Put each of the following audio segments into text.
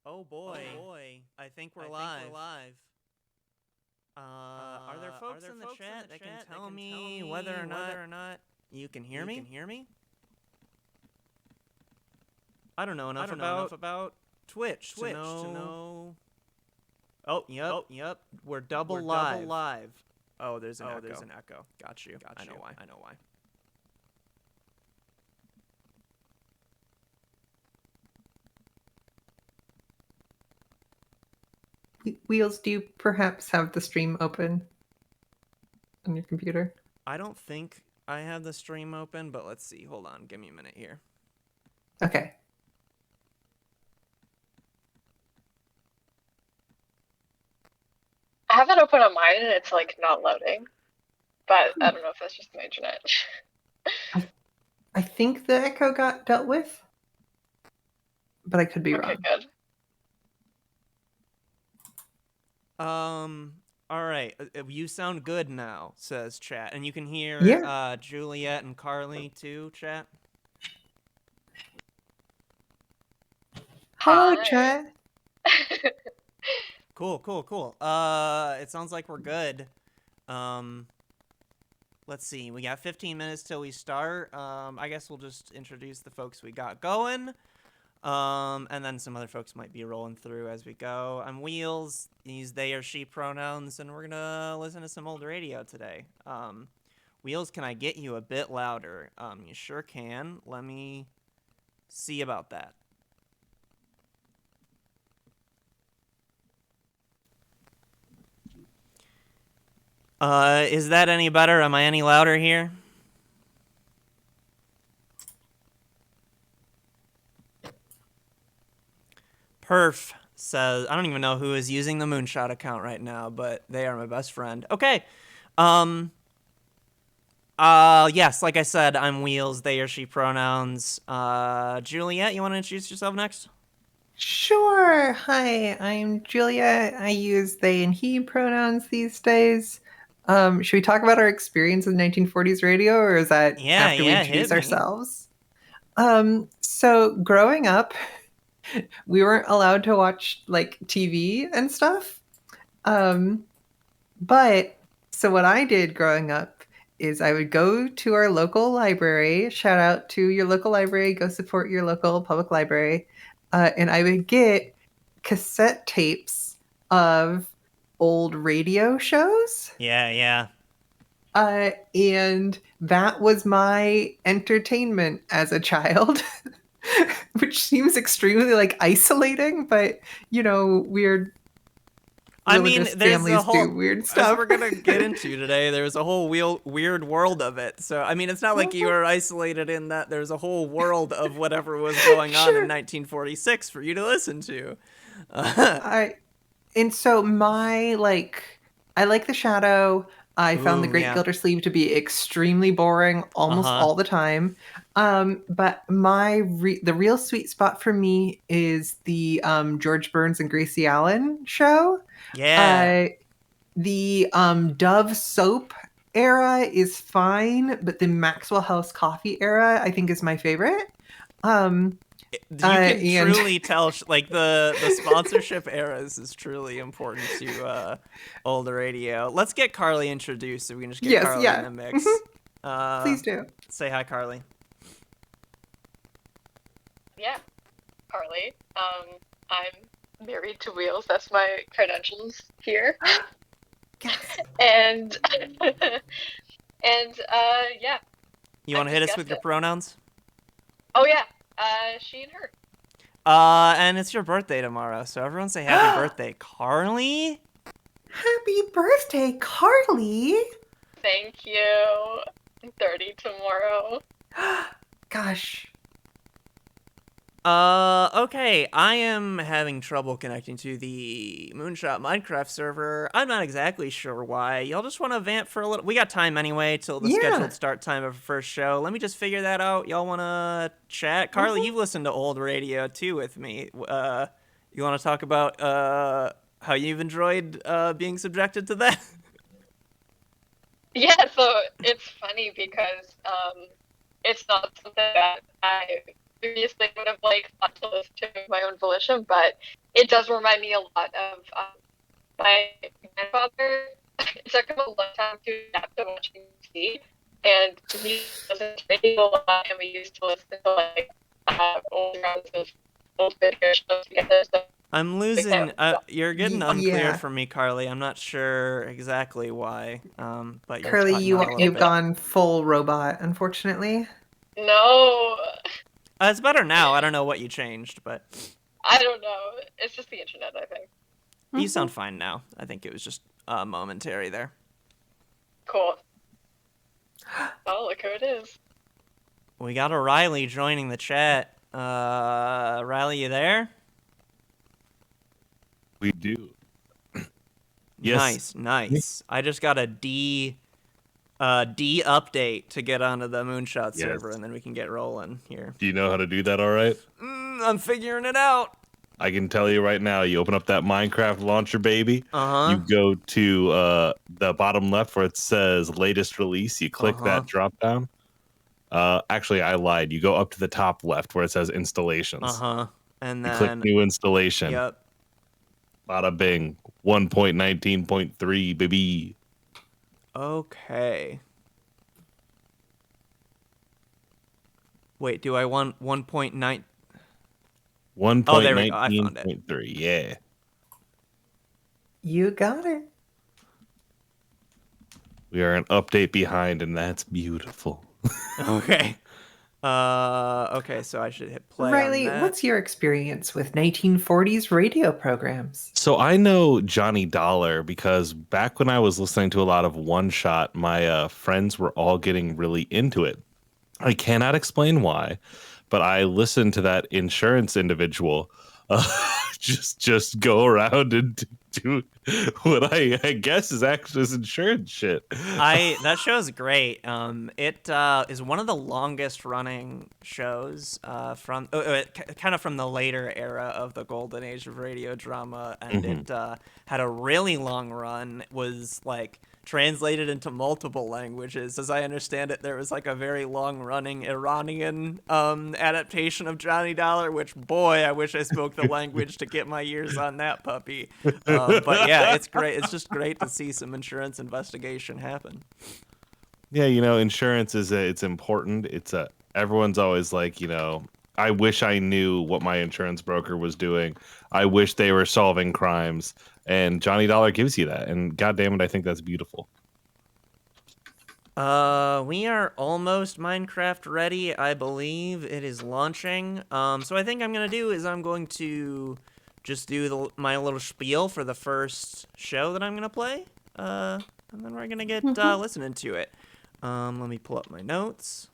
Oh boy. I think we're live. Are there folks in the chat that can tell me whether or not you can hear me? I don't know enough about Twitch to know. Oh, yep. We're double live. Oh, there's an echo. Got you. I know why. Wheels, do you perhaps have the stream open on your computer? I don't think I have the stream open, but let's see. Hold on. Give me a minute here. Okay. I have it open on mine and it's like not loading, but I don't know if that's just my internet. I think the echo got dealt with, but I could be wrong. Okay, good. All right. You sound good now, says chat. And you can hear Juliet and Carly too, chat. Hello, Hi. chat. Cool. It sounds like we're good. Let's see. We got 15 minutes till we start. I guess we'll just introduce the folks we got going. And then some other folks might be rolling through as we go. I'm Wheels. These they or she pronouns, and we're gonna listen to some old radio today. Wheels, can I get you a bit louder? You sure can. Let me see about that. Is that any better? Am I any louder here? Perf says, I don't even know who is using the Moonshot account right now, but they are my best friend. Okay. Yes, like I said, I'm Wheels, they or she pronouns. Juliet, you want to introduce yourself next? Sure. Hi, I'm Julia. I use they and he pronouns these days. Should we talk about our experience with 1940s radio, or is that after we introduce ourselves? So growing up, we weren't allowed to watch like TV and stuff. But so what I did growing up is I would go to our local library. Shout out to your local library. Go support your local public library. And I would get cassette tapes of old radio shows. Yeah. And that was my entertainment as a child, which seems extremely like isolating, but weird. I mean, there's a whole weird stuff. As we're gonna get into today, there's a whole weird world of it. So I mean, it's not like you were isolated in that. There's a whole world of whatever was going on in 1946 for you to listen to. And so I like The Shadow. I found The Great Gildersleeve to be extremely boring almost all the time. But the real sweet spot for me is the George Burns and Gracie Allen show. Yeah. The Dove soap era is fine, but the Maxwell House coffee era I think is my favorite. You can truly tell, like, the sponsorship eras is truly important to old radio. Let's get Carly introduced so we can just get Carly in the mix. Please do. Say hi, Carly. Yeah, Carly. I'm married to Wheels. That's my credentials here. Yes. And yeah. You want to hit us with your pronouns? Oh yeah. She and her. And it's your birthday tomorrow, so everyone say happy birthday, Carly. Happy birthday, Carly. Thank you. I'm 30 tomorrow. Gosh. Okay, I am having trouble connecting to the Moonshot Minecraft server. I'm not exactly sure why. Y'all just want to vamp for a little? We got time anyway till the scheduled start time of our first show. Let me just figure that out. Y'all want to chat? Carly, you've listened to old radio too with me. You want to talk about how you've enjoyed being subjected to that? Yeah, so it's funny because it's not something that I previously would have thought to listen to my own volition, but it does remind me a lot of my grandfather. It took him a long time to adapt to watching TV, and he listened to radio a lot, and we used to listen to old rounds of old video shows together. So I'm losing. You're getting unclear for me, Carly. I'm not sure exactly why. But you're Carly, you've gone full robot, unfortunately. No. It's better now. I don't know what you changed, but I don't know. It's just the internet, I think. You sound fine now. I think it was just momentary there. Cool. Oh, look who it is. We got a Riley joining the chat. Riley, you there? We do. Yes. Nice. I just got a D update to get onto the Moonshot server, and then we can get rolling here. Do you know how to do that all right? I'm figuring it out. I can tell you right now, you open up that Minecraft launcher, baby. Uh-huh. You go to the bottom left where it says latest release. You click that drop down. Actually, I lied. You go up to the top left where it says installations. And then you click new installation. Yep. Bada bing. 1.19.3, baby. Okay. Wait, do I want 1.9? 1.19.3, yeah. You got it. We are an update behind, and that's beautiful. Okay. Okay, so I should hit play. Riley, what's your experience with 1940s radio programs? So I know Johnny Dollar because back when I was listening to a lot of One Shot, my friends were all getting really into it. I cannot explain why, but I listened to that insurance individual just go around and do what I guess is actually insurance shit. That show is great. It is one of the longest running shows from kind of from the later era of the golden age of radio drama, and it had a really long run. It was translated into multiple languages. As I understand it, there was a very long-running Iranian adaptation of Johnny Dollar, which, boy, I wish I spoke the language to get my ears on that puppy. But yeah, it's great. It's just great to see some insurance investigation happen. Yeah, insurance it's important. Everyone's always I wish I knew what my insurance broker was doing. I wish they were solving crimes. And Johnny Dollar gives you that. And goddamn it, I think that's beautiful. We are almost Minecraft ready, I believe. It is launching. So I think I'm going to do is I'm going to just do my little spiel for the first show that I'm going to play. And then we're going to get listening to it. Let me pull up my notes.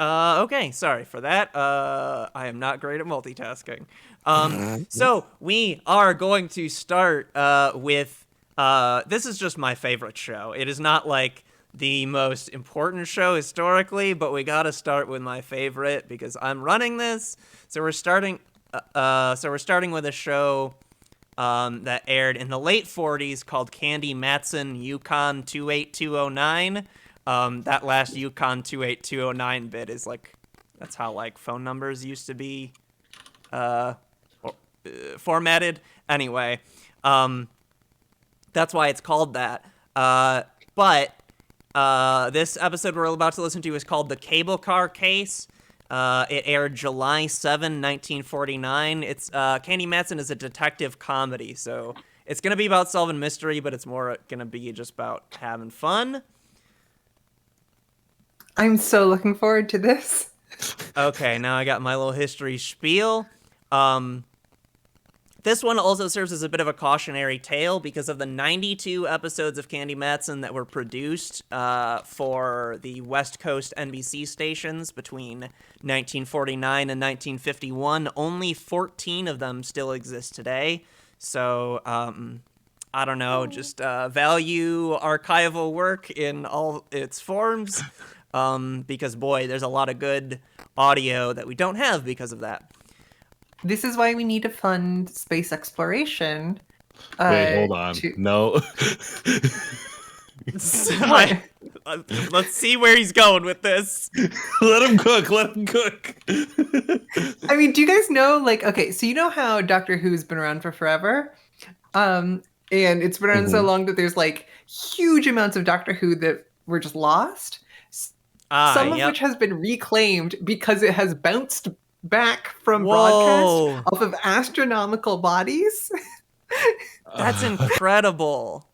Okay, sorry for that. I am not great at multitasking. So we are going to start with this is just my favorite show. It is not the most important show historically, but we got to start with my favorite because I'm running this. So we're starting with a show that aired in the late 40s called Candy Matson Yukon 28209. That last Yukon 28209 bit is that's how phone numbers used to be formatted. Anyway, that's why it's called that. But this episode we're about to listen to is called The Cable Car Case. It aired July 7, 1949. It's Candy Matson is a detective comedy, so it's gonna be about solving mystery, but it's more gonna be just about having fun. I'm so looking forward to this. Okay, now I got my little history spiel. This one also serves as a bit of a cautionary tale because of the 92 episodes of Candy Matson that were produced for the West Coast NBC stations between 1949 and 1951. Only 14 of them still exist today. So, I don't know, just value archival work in all its forms. because, boy, there's a lot of good audio that we don't have because of that. This is why we need to fund space exploration. Wait, hold on. No. Let's see where he's going with this. Let him cook. I mean, do you guys know, like, okay, so you know how Doctor Who's been around for forever? And it's been around so long that there's, like, huge amounts of Doctor Who that were just lost. Some of which has been reclaimed because it has bounced back from broadcast off of astronomical bodies. That's incredible.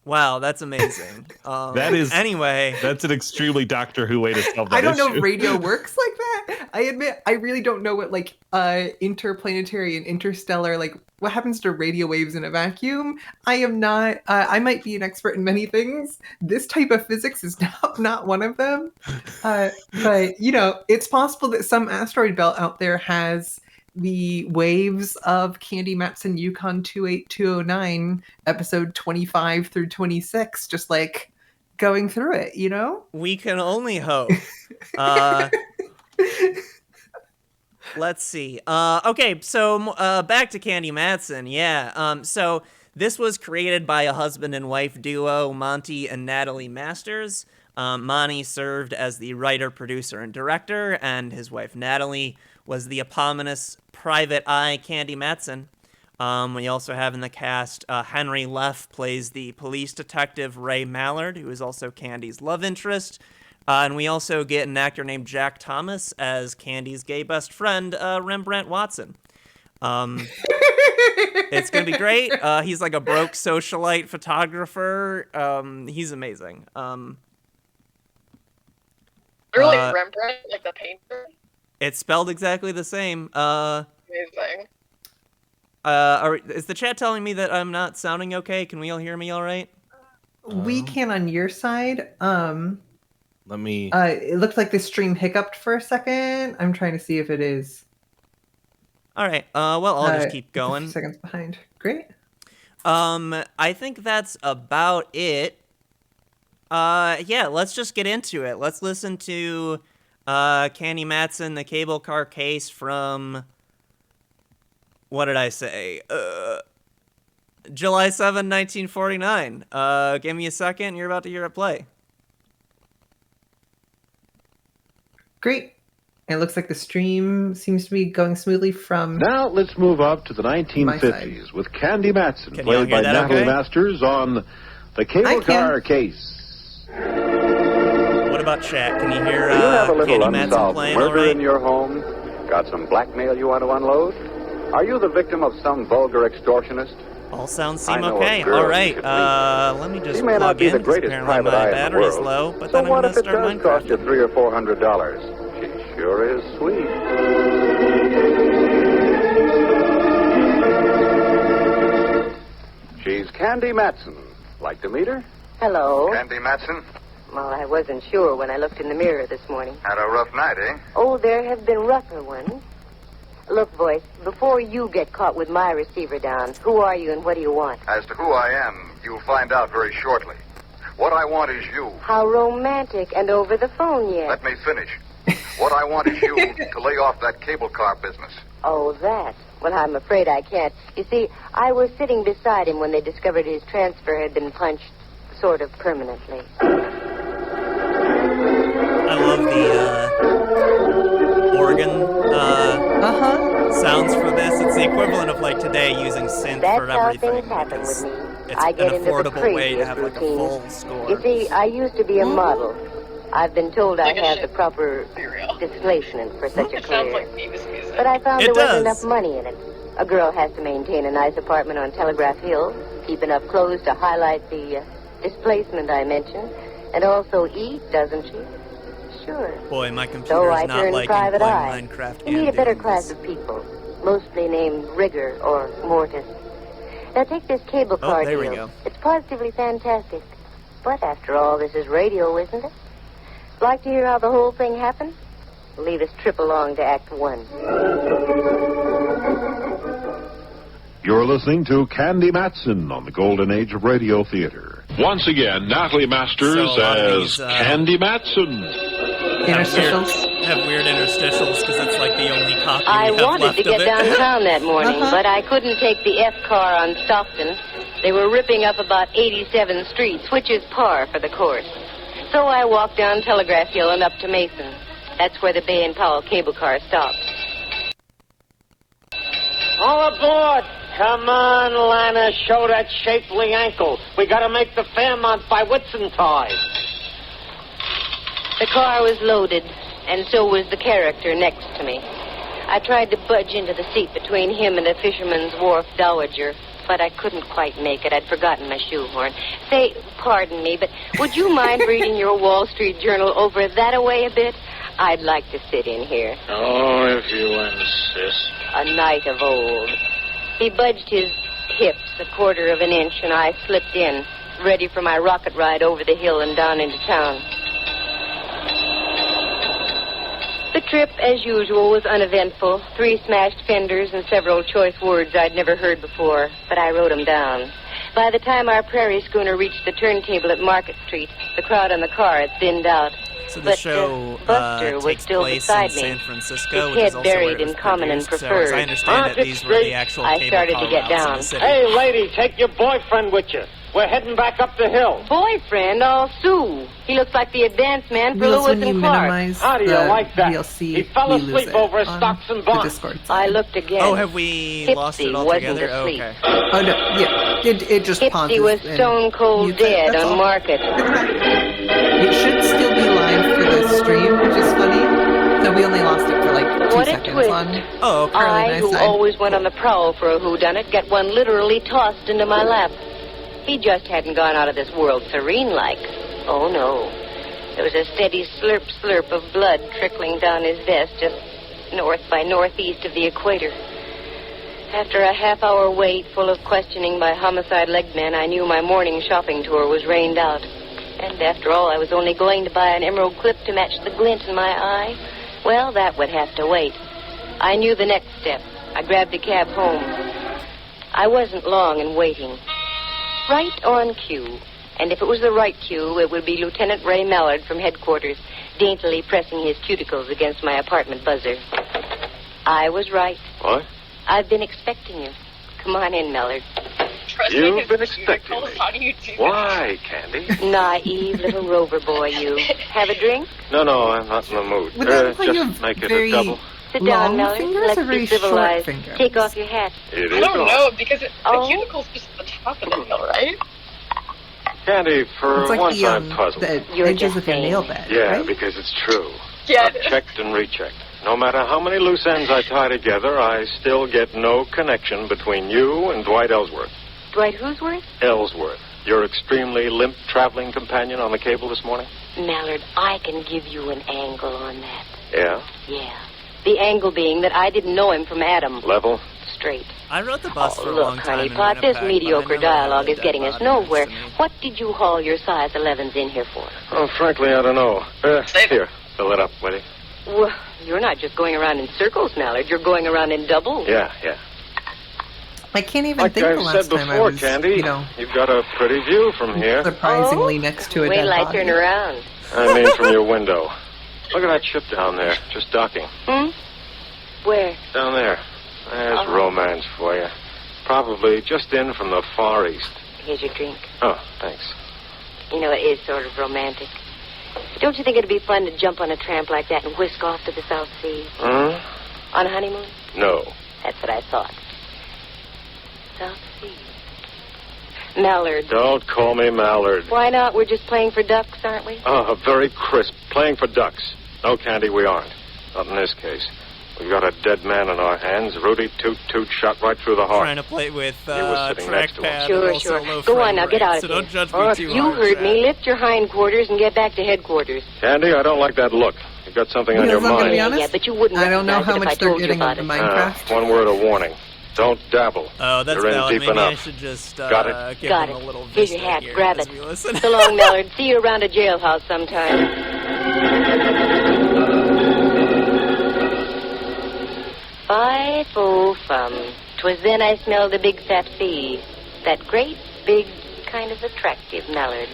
Wow, that's amazing. That's an extremely Doctor Who way to solve that I don't issue. know if radio works like that. I admit, I really don't know what, like, interplanetary and interstellar, like, what happens to radio waves in a vacuum. I am not, I might be an expert in many things. This type of physics is not one of them. But, you know, it's possible that some asteroid belt out there has the waves of Candy Matson Yukon 28209, episode 25 through 26, just like going through it, you know? We can only hope. Let's see. Okay, so back to Candy Matson. Yeah. So this was created by a husband and wife duo, Monty and Natalie Masters. Monty served as the writer, producer, and director, and his wife Natalie was the eponymous Private Eye Candy Matson. We also have in the cast Henry Leff plays the police detective Ray Mallard, who is also Candy's love interest. And we also get an actor named Jack Thomas as Candy's gay best friend, Rembrandt Watson. It's going to be great. He's like a broke socialite photographer. He's amazing. Really, Rembrandt, like the painter? It's spelled exactly the same. Amazing. Is the chat telling me that I'm not sounding okay? Can we all hear me all right? We can on your side. Let me... it looks like the stream hiccuped for a second. I'm trying to see if it is. All right. Well, I'll just keep going. A few seconds behind. Great. I think that's about it. Yeah, let's just get into it. Let's listen to Candy Matson, the cable car case from... What did I say? July 7, 1949. Give me a second. You're about to hear it play. Great. It looks like the stream seems to be going smoothly from... Now let's move up to the 1950s with Candy Matson, played by Natalie Masters on the cable car case. What about chat? Can you hear Do you have a little Candy Matson unsolved playing murder all right? in your home? Got some blackmail you want to unload? Are you the victim of some vulgar extortionist? All sounds seem okay. All right, let me just She may not plug be in, the 'cause greatest apparently private my eye in the battery's world. low, but So then I'm what going if to it start does cost you Minecraft. $300 or $400? She sure is sweet. She's Candy Matson. Like to meet her? Hello. Candy Matson? Well, I wasn't sure when I looked in the mirror this morning. Had a rough night, eh? Oh, there have been rougher ones. Look, voice, before you get caught with my receiver down, who are you and what do you want? As to who I am, you'll find out very shortly. What I want is you. How romantic, and over the phone yet. Let me finish. What I want is you to lay off that cable car business. Oh, that? Well, I'm afraid I can't. You see, I was sitting beside him when they discovered his transfer had been punched sort of permanently. I love the organ sounds for this. It's the equivalent of like today using synth That's for everything. How things happen with me. It's I get an into the affordable way to craziest have like a routines. full score. You see, I used to be a model. I've been told I have the proper displacement for such a It sounds career. like Beavis music. But I found It there wasn't does. enough money in it. A girl has to maintain a nice apartment on Telegraph Hill, keep enough clothes to highlight the displacement I mentioned, and also eat, doesn't she? Sure. Boy, my So computer's I not turned liking private playing eye. Minecraft You need a and better doing class this. of people, mostly named Rigger or Mortis. Now take this cable car there we deal. go. It's positively fantastic. But after all, this is radio, isn't it? Like to hear how the whole thing happened? Leave us trip along to Act 1. You're listening to Candy Matson on the Golden Age of Radio Theater. Once again, Natalie Masters as Candy Matson. Interstitials? Have weird interstitials because it's like the only copy I we have wanted left to get of it. downtown that morning, but I couldn't take the F car on Stockton. They were ripping up about 87 streets, which is par for the course. So I walked down Telegraph Hill and up to Mason. That's where the Bay and Powell cable car stops. All aboard! Come on, Lana, show that shapely ankle. We gotta make the Fairmont by Whitsuntide. The car was loaded, and so was the character next to me. I tried to budge into the seat between him and the Fisherman's Wharf dowager, but I couldn't quite make it. I'd forgotten my shoehorn. Say, pardon me, but would you mind reading your Wall Street Journal over that-a-way a bit? I'd like to sit in here. Oh, if you insist. A night of old. He budged his hips a quarter of an inch, and I slipped in, ready for my rocket ride over the hill and down into town. The trip, as usual, was uneventful. 3 smashed fenders and several choice words I'd never heard before, but I wrote them down. By the time our prairie schooner reached the turntable at Market Street, the crowd on the car had thinned out. So the show Buster was takes still place beside in me. San Francisco, His which head is also buried where it in was common and produced. So preferred. as I understand it, these were the actual I cable started car to get routes in down. the city. Hey, lady, take your boyfriend with you. We're heading back up the hill. Boyfriend, all Sue. He looks like the advance man for Wheels, Lewis when you and Clark. minimize How do you the like that? VLC, He fell we lose asleep it over on stocks and the bonds. Discord I side. looked again. Oh, have we lost it Hipsy altogether? wasn't Oh, asleep. okay. Oh, no, yeah. It just pauses. Hipsy was and stone cold mutes it. dead That's on all. Market. It should still be live for the stream, which is funny. So we only lost it for like 2 What a seconds twist. on Oh, okay. Carly I, and who side. always went on the prowl for a whodunit, get one literally tossed into my lap. He just hadn't gone out of this world serene-like. Oh, no. There was a steady slurp of blood trickling down his vest just north by northeast of the equator. After a half-hour wait full of questioning by homicide legmen, I knew my morning shopping tour was rained out. And after all, I was only going to buy an emerald clip to match the glint in my eye. Well, that would have to wait. I knew the next step. I grabbed a cab home. I wasn't long in waiting. Right on cue. And if it was the right cue, it would be Lieutenant Ray Mallard from headquarters, daintily pressing his cuticles against my apartment buzzer. I was right. What? I've been expecting you. Come on in, Mallard. You've been expecting me. How do you do Why, Candy? Naive little rover boy, you. Have a drink? No, I'm not in the mood. Would that imply you Just have make it very a double. Sit long down, Mallard. fingers Let's or be very short civilized. fingers? Take off your hat. It I is don't on. know, because the Oh. cuticle's just at the top of the hill, right? Candy, for It's like once the, I'm puzzled. the You're edges just of your saying. nail bed, Yeah, right? because it's true. Yeah. I've checked and rechecked. No matter how many loose ends I tie together, I still get no connection between you and Dwight Ellsworth. Dwight Whoosworth? Ellsworth, your extremely limp traveling companion on the cable this morning? Mallard, I can give you an angle on that. Yeah? Yeah. The angle being that I didn't know him from Adam. Level? Straight. I rode the bus for a look, long time in honeypot, this Winnipeg, but I mediocre never dialogue had a is getting dead us body nowhere. next to me. What did you haul your size 11s in here for? Oh, frankly, I don't know. Save it. Here, fill it up, will you? Well, you're not just going around in circles, Mallard. You're going around in doubles. Yeah. I can't even Like think the I've last said time I before, was, Candy, you've got a pretty view from here. surprisingly next to a Wait dead till I body. turn around. I mean from your window. Look at that ship down there, just docking. Where? Down there. There's romance for you. Probably just in from the Far East. Here's your drink. Oh, thanks. You know, it is sort of romantic. Don't you think it'd be fun to jump on a tramp like that and whisk off to the South Sea? Hmm? On a honeymoon? No. That's what I thought. South Sea. Mallard. Don't call me Mallard. Why not? We're just playing for ducks, aren't we? Oh, very crisp. Playing for ducks. No, Candy, we aren't. Not in this case. We've got a dead man in our hands. Rudy Toot shot right through the heart. Trying to play with was sitting next to him. trackpad Sure, and also sure. low Go frame on, now get rate, out of so here. don't judge Or me if too you hard, heard Jack. me, lift your hindquarters and get back to headquarters. Candy, I don't like that look. You've got something on Because your I'm gonna mind. be honest, Yeah, but you wouldn't I don't know recognize how it if much I they're told you getting about of the it. Minecraft. One word of warning. Don't dabble. Oh, that's You're in valid. deep Maybe enough. I should just Got it. give Got them it. a little Here's vista your hat. here Grab as it. we listen. So long, Mallard. See you around a jailhouse sometime. Five-o-fum. 'Twas then I smelled the big fat sea. That great, big, kind of attractive, Mallard.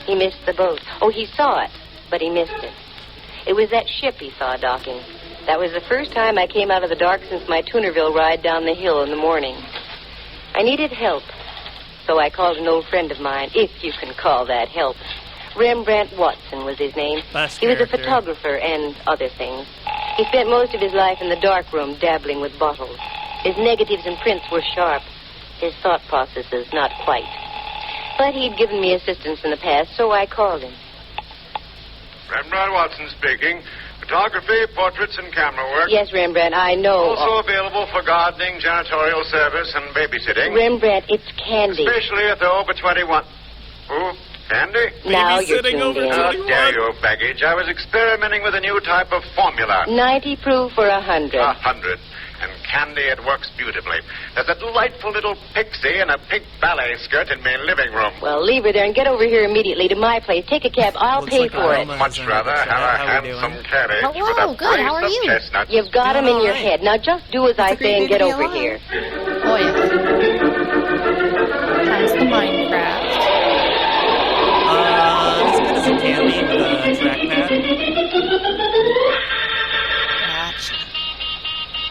He missed the boat. Oh, he saw it, but he missed it. It was that ship he saw docking. That was the first time I came out of the dark since my Tunerville ride down the hill in the morning. I needed help, so I called an old friend of mine, if you can call that help. Rembrandt Watson was his name. He was a photographer and other things. He spent most of his life in the darkroom dabbling with bottles. His negatives and prints were sharp. His thought processes not quite. But he'd given me assistance in the past, so I called him. Rembrandt Watson speaking. Photography, portraits, and camera work. Yes, Rembrandt, I know. Also available for gardening, janitorial service, and babysitting. Rembrandt, it's Candy. Especially at the over 21. Who? Candy? Now you're tuned in. How dare you, baggage. I was experimenting with a new type of formula. 90 proof for 100. 100. And Candy, it works beautifully. There's a delightful little pixie in a pink ballet skirt in my living room. Well, leave her there and get over here immediately to my place. Take a cab. I'll pay for it. Much rather have a handsome carriage with a good. How are brace of you? chestnuts. You've got him in your head. Now just do as I say and get over here. Oh, yeah. How's the Minecraft? As good as it can be with a trackpad. Gotcha.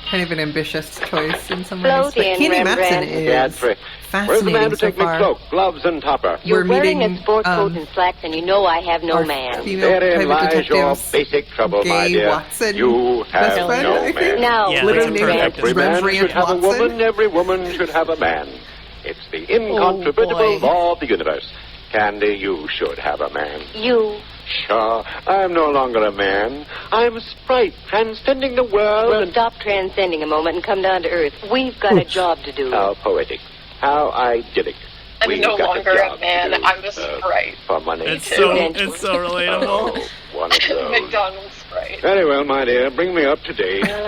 Kind of an ambitious choice in some ways. Float But in, Candy Matson Rembrandt. is Where's the man fascinating to so take me far. cloak, gloves, and topper? You're We're wearing meeting, a sport coat and slacks, and you know I have no our man. female Therein private lies your detectives, basic trouble, my Gay dear. Watson. You have Best friend, no I think. man. Now, Yeah, Literally that's a Rembrandt. perfect Every man Rembrandt should have a Watson. woman, every woman should have a man. It's the incontrovertible boy. law of the universe. Candy, you should have a man. You. Sure, I'm no longer a man. I'm a sprite, transcending the world. Well, and stop transcending a moment and come down to earth. We've got a job to do. How poetic. How idyllic. I'm We've no got longer a a job man. to do, I'm a sprite. For money. It's so relatable. Oh, one of those. McDonald's sprite. Very well, my dear. Bring me up to date. Well,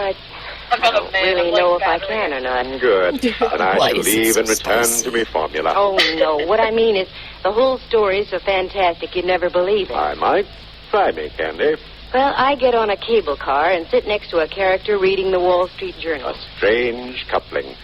I'm I not a don't man. really I'm like know if I battery. can or not. Good. And I Why shall is it leave so and return spicy? to me formula. Oh, no. What I mean is, the whole story is so fantastic you'd never believe it. I might. Try me, Candy. Well, I get on a cable car and sit next to a character reading the Wall Street Journal. A strange coupling.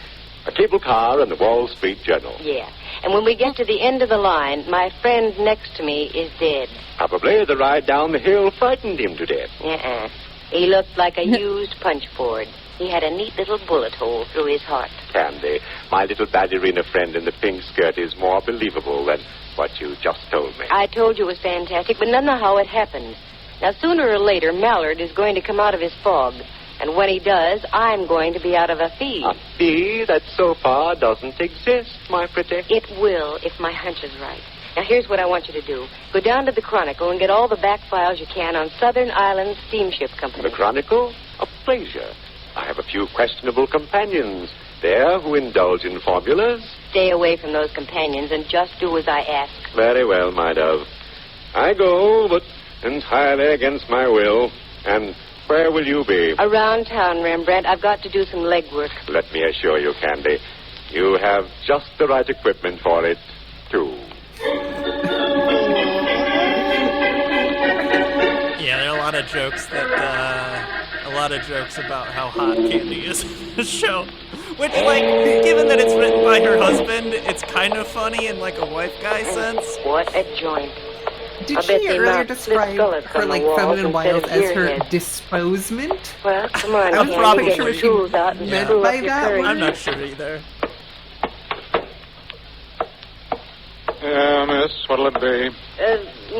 A cable car and the Wall Street Journal. Yeah. And when we get to the end of the line, my friend next to me is dead. Probably the ride down the hill frightened him to death. Uh-uh. He looked like a used punch board. He had a neat little bullet hole through his heart. Candy, my little ballerina friend in the pink skirt is more believable than what you just told me. I told you it was fantastic, but none of how it happened. Now, sooner or later, Mallard is going to come out of his fog. And when he does, I'm going to be out of a fee. A fee that so far doesn't exist, my pretty. It will, if my hunch is right. Now, here's what I want you to do. Go down to the Chronicle and get all the back files you can on Southern Islands Steamship Company. The Chronicle? A pleasure. I have a few questionable companions there who indulge in formulas. Stay away from those companions and just do as I ask. Very well, my dove. I go, but entirely against my will. And where will you be? Around town, Rembrandt. I've got to do some legwork. Let me assure you, Candy, you have just the right equipment for it, too. Yeah, there are a lot of jokes about how hot Candy is in the show. Which, like, given that it's written by her husband, it's kind of funny in, like, a wife guy sense. What a joint. Did I bet she they earlier mount describe skullets her, on the like, walls feminine instead wiles of as her gearheads. disposement? Well, come on, I'm Candy, probably get sure your she tools out and meant screw by up your that courage. word. I'm not sure either. Miss, what'll it be?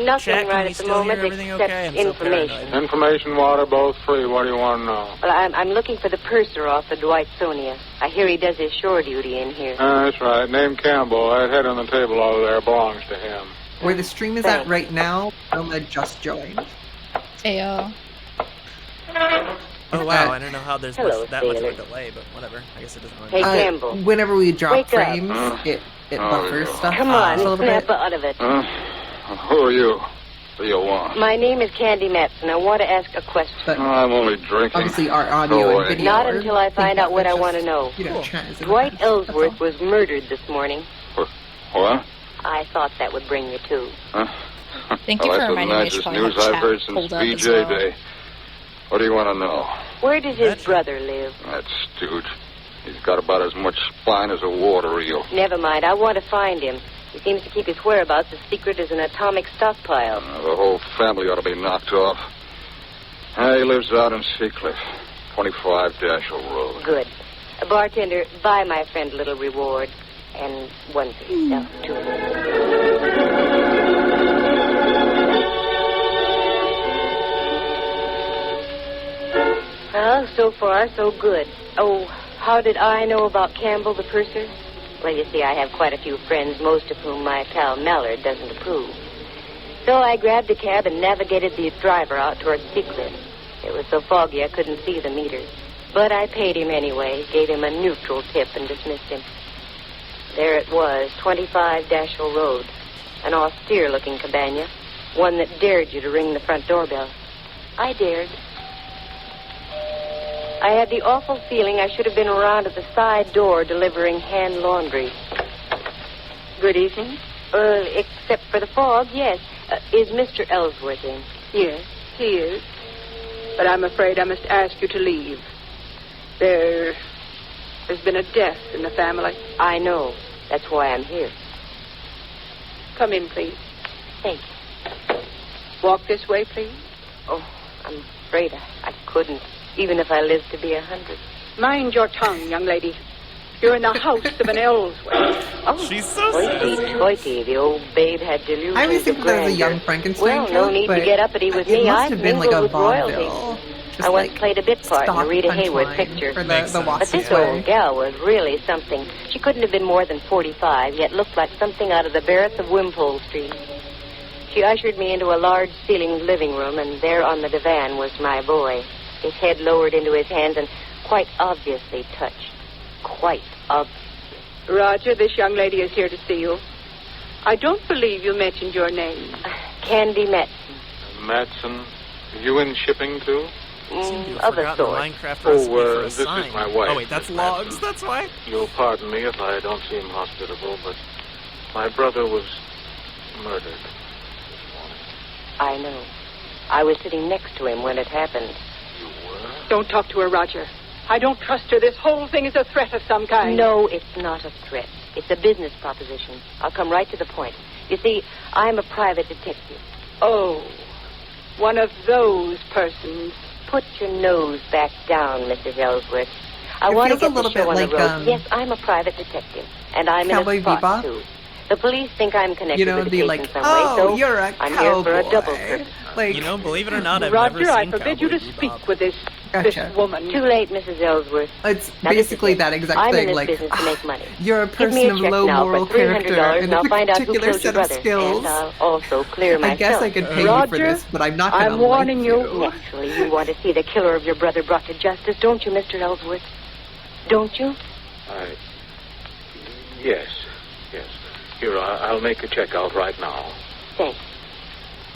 Nothing Jack, can right we at the still moment hear everything except okay? I'm so information. paranoid. Information, water, both free. What do you want to know? Well, I'm looking for the purser off the Dwightsonia. I hear he does his shore duty in here. That's right. Name Campbell. That head on the table over there belongs to him. Where the stream is at right now, Irma just joined. Ayo. Oh, wow, I don't know how there's Hello, that much of a sailor. delay, but whatever. I guess it doesn't really Hey, matter. Campbell. Whenever we drop Wake up. frames, it buffers stuff. Come on, a little snap bit. out of it. Who are you? What do you want? My name is Candy Matson. I want to ask a question. But I'm only drinking. obviously our audio Go and away. video. Not are until I things find out that what I just, want to know. You know, chat is in Dwight the past, that's Ellsworth all. was murdered this morning. What? I thought that would bring you to. Huh? Thank you Well, for that's the reminding me. I should nicest probably news have I've chat heard since pulled up as VJ well. Day. What do you want to know? Where does his Gotcha. brother live? That stooge. He's got about as much spine as a water eel. Never mind. I want to find him. He seems to keep his whereabouts as secret as an atomic stockpile. The whole family ought to be knocked off. He lives out in Seacliff, 25 Dashel Road. Good. Bartender, buy my friend a little reward. And one for yourself, too. Well, so far, so good. Oh, how did I know about Campbell, the purser? Well, you see, I have quite a few friends, most of whom my pal Mallard doesn't approve. So I grabbed a cab and navigated the driver out towards Seacliff. It was so foggy I couldn't see the meters. But I paid him anyway, gave him a neutral tip, and dismissed him. There it was, 25 Dashel Road. An austere-looking cabana, one that dared you to ring the front doorbell. I dared. I had the awful feeling I should have been around at the side door delivering hand laundry. Good evening. Except for the fog, yes. Is Mr. Ellsworth in? Yes, he is. But I'm afraid I must ask you to leave. There's been a death in the family. I know. That's why I'm here. Come in, please. Thank you. Walk this way, please. Oh, I'm afraid I couldn't, even if I lived to be 100. Mind your tongue, young lady. You're in the house of an Ellsworth. Oh, she's so hoity-toity. The old babe had delusions. I always think of that was a grandeur. young Frankenstein Well, no joke, need but to get uppity with it me. must I've have been like mingled a with royalty. vaudeville. I once played a bit part in a stock Rita Hayworth punchline picture. for the But this old gal was really something. She couldn't have been more than 45, yet looked like something out of the Barretts of Wimpole Street. She ushered me into a large-ceilinged living room, and there on the divan was my boy, his head lowered into his hands and quite obviously touched. Quite obviously. Roger, this young lady is here to see you. I don't believe you mentioned your name. Candy Matson. Matson, you in shipping, too? Of a sort. Minecraft recipe for a this sign. is my wife. Oh, wait, that's Miss logs, Matson. that's why? You'll pardon me if I don't seem hospitable, but my brother was murdered this morning. I know. I was sitting next to him when it happened. You were? Don't talk to her, Roger. I don't trust her. This whole thing is a threat of some kind. No, it's not a threat. It's a business proposition. I'll come right to the point. You see, I'm a private detective. Oh, one of those persons. Put your nose back down, Mrs. Ellsworth. I It want to feels a get the little show bit on like, the road. Yes, I'm a private detective, and I'm Cowboy in a spot Bebop? suit. The police think I'm connected You know, with it'd the be case like, in some oh, way, so you're a I'm here for a cowboy. double purpose. Like, You know, believe it or not, I've Roger, never I seen forbid you to Cowboy speak Bebop. with this Gotcha. woman. Too late, Mrs. Ellsworth. It's Now, this is basically it. that exact I'm thing. in this Like, business to make money. you're a Give me person a of check low now moral for $300, character and I'll a find out who particular killed your set of brother. skills. And I'll also clear I myself. guess I could pay you Roger, for this, but I'm not going to I'm warning you. Naturally, you want to see the killer of your brother brought to justice, don't you, Mr. Ellsworth? Don't you? Yes. Here, I'll make a check out right now. Thanks.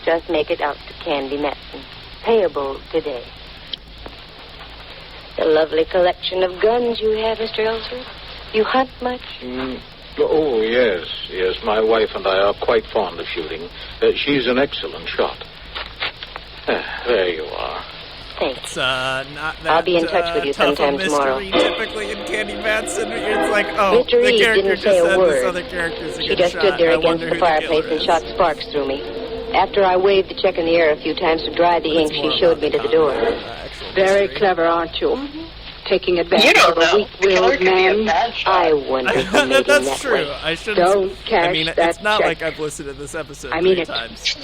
Just make it out to Candy Matson. Payable today. The lovely collection of guns you have, Mr. Ellsworth. You hunt much? Oh, yes. My wife and I are quite fond of shooting. She's an excellent shot. There you are. Thanks. It's not that, I'll be in touch with you tough sometime a tomorrow. mystery. Typically in Candy Matson, it's like, oh, Mr. the Reed character didn't just say a said word. this other character's a She good just shot. stood there I against wonder the who fireplace killer and is. shot sparks through me. After I waved the check in the air a few times to dry the ink, she showed me to the door. Very clever, aren't you? Taking advantage You don't of a know. weak-willed man. I wonder who made him That's that true. way. I should. Don't cash I mean, that it's not check. like I've listened to this episode I mean 3 it. times.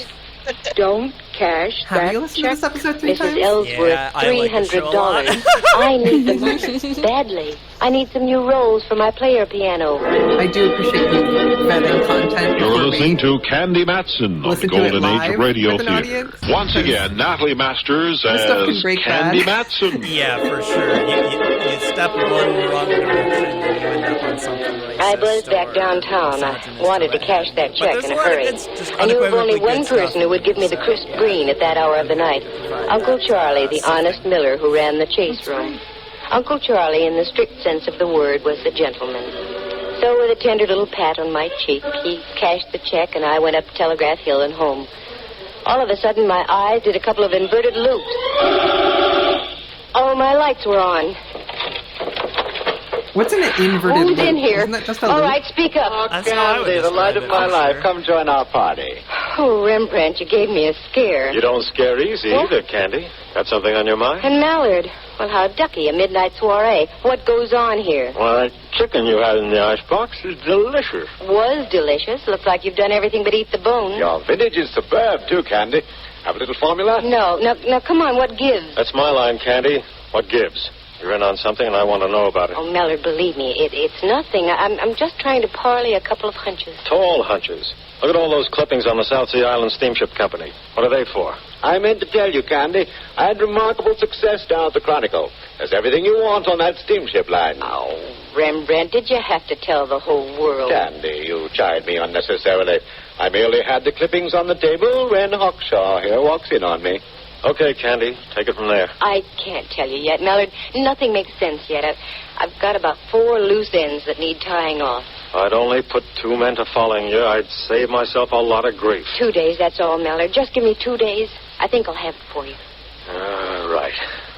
Don't cash Have that you listened check. to this episode 3 times? Mrs. Ellsworth, Yeah, I like the show a lot. $300. I need the money badly. I need some new rolls for my player piano. I do appreciate you vetting content. You're before listening we to Candy Matson on the listen to it Golden Age live of Radio with an Theater. audience, Once because again, Natalie Masters this stuff can as break Candy bad. Matson. Yeah, for sure. You step one wrong direction and you end up on something racist. I buzzed back or downtown. I misogynist wanted or to what cash have that you. check But in there's a lot of- hurry. it's just I knew of only unequivocally one good stuff person who would give me the crisp green at that hour of the night. Uncle Charlie, the honest miller who ran the chase room. Uncle Charlie, in the strict sense of the word, was the gentleman. So with a tender little pat on my cheek, he cashed the check, and I went up Telegraph Hill and home. All of a sudden, my eyes did a couple of inverted loops. Oh, my lights were on. What's an inverted Who's in loop? here? Isn't that just a All loop? right, speak up. That's how I would Candy, the light of describe my it, life, come join our party. Oh, Rembrandt, you gave me a scare. You don't scare easy What? either, Candy. Got something on your mind? And Mallard. Well, how ducky, a midnight soiree. What goes on here? Well, that chicken you had in the icebox is delicious. Was delicious. Looks like you've done everything but eat the bone. Your vintage is superb, too, Candy. Have a little formula? No, now, come on, what gives? That's my line, Candy. What gives? You're in on something, and I want to know about it. Oh, Mallard, believe me, it's nothing. I'm just trying to parlay a couple of hunches. Tall hunches. Look at all those clippings on the South Sea Island Steamship Company. What are they for? I meant to tell you, Candy, I had remarkable success down at the Chronicle. There's everything you want on that steamship line. Oh, Rembrandt, did you have to tell the whole world? Candy, you chide me unnecessarily. I merely had the clippings on the table when Hawkshaw here walks in on me. Okay, Candy, take it from there. I can't tell you yet, Mallard. Nothing makes sense yet. I've got about 4 loose ends that need tying off. If I'd only put 2 men to following you, I'd save myself a lot of grief. 2 days, that's all, Mallard. Just give me 2 days. I think I'll have it for you. Right.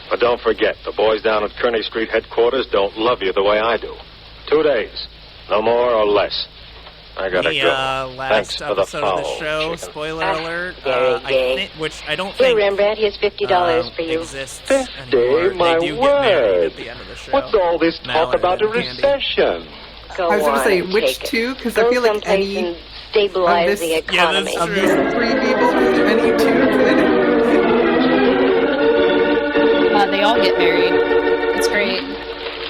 But don't forget, the boys down at Kearney Street headquarters don't love you the way I do. 2 days. No more or less. I gotta go. Last Thanks for the episode of the foul, show, chicken. spoiler alert, which I don't Here, think Rembrandt, here's $50 for you. exists 50, anymore. my They do get married word. at the end of the show. What's all this talk Mallard about a and Candy. recession? Go I was going to on, say, which take it. two? Because I Go feel like someplace any and stabilize of this- the economy. Yeah, of that's these 3 people, any 2 could. They all get married. It's great.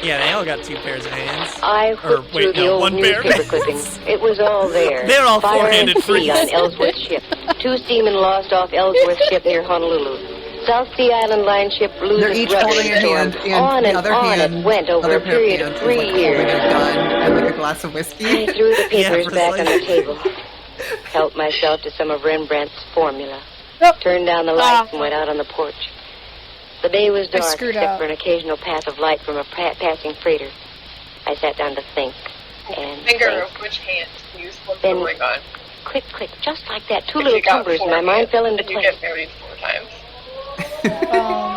Yeah, they all got 2 pairs of hands. I whipped through the old 1 pair. newspaper clippings. It was all there. They're all Fire four-handed and sea freaks. on Ellsworth ship. 2 seamen lost off Ellsworth ship near Honolulu. South Sea Island line ship They're loses each rudder holding a storm. hand, and On the and other on hand, it went over other a period pair of of 3 hands is, like, years. holding a gun and like a glass of whiskey. I threw the papers Yeah, back on the precisely. table. Helped myself to some of Rembrandt's formula. Turned down the lights and went out on the porch. The day was dark, screwed except up. for an occasional path of light from a passing freighter. I sat down to think and Finger think. of which hand you slip Then- going on. Quick, just like that. 2 If little you got tumblers, 4 and my mind hands, fell into then you place. get married 4 times.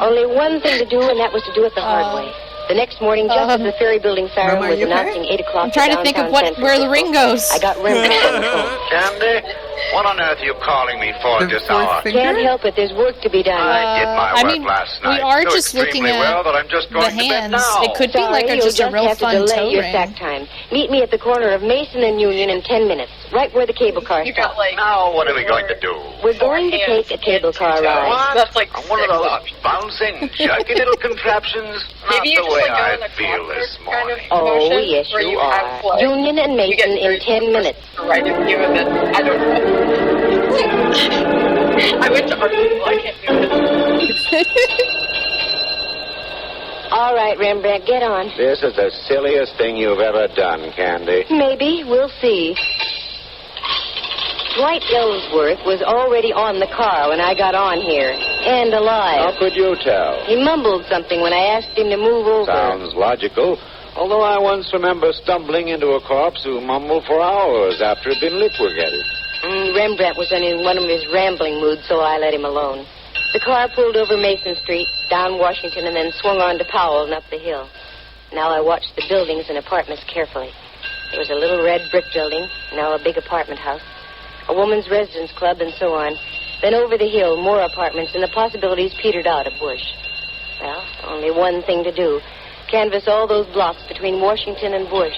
Only one thing to do, and that was to do it the hard way. The next morning, just as the ferry building siren Roma, was you okay? announcing 8 o'clock. I'm trying to think of where the ring goes. I got Rembrandt on the phone. Candy, what on earth are you calling me for The this fourth hour? finger? Can't help it. There's work to be done. I did my I work mean, last we night. are so just looking extremely at well that I'm just the going to bed hands. now. It could be Sorry, like you'll just a just real have to fun delay toe your ring. sack time. Meet me at the corner of Mason and Union in 10 minutes, right where the cable car You stops. got like. Now what are we going to do? We're going to take a cable car ride. What? That's like On one of 6 those options. bouncing, jerky little contraptions? Not Maybe you the just way like go I in a feel clockwork this kind of morning. Oh, motion yes, where you have, are. like, Union and you get Mason in 10 minutes. right in you, and then I don't know. I went to art school. I can't do this. All right, Rembrandt, get on. This is the silliest thing you've ever done, Candy. Maybe. We'll see. Dwight Ellsworth was already on the car when I got on here, and How alive. could you tell? He mumbled something when I asked him to move over. Sounds logical. Although I once remember stumbling into a corpse who mumbled for hours after it had been liquidated. Rembrandt was in one of his rambling moods, so I let him alone. The car pulled over Mason Street, down Washington, and then swung on to Powell and up the hill. Now I watched the buildings and apartments carefully. There was a little red brick building, now a big apartment house, a woman's residence club, and so on. Then over the hill, more apartments, and the possibilities petered out a bush. Well, only one thing to do. Canvass all those blocks between Washington and Bush.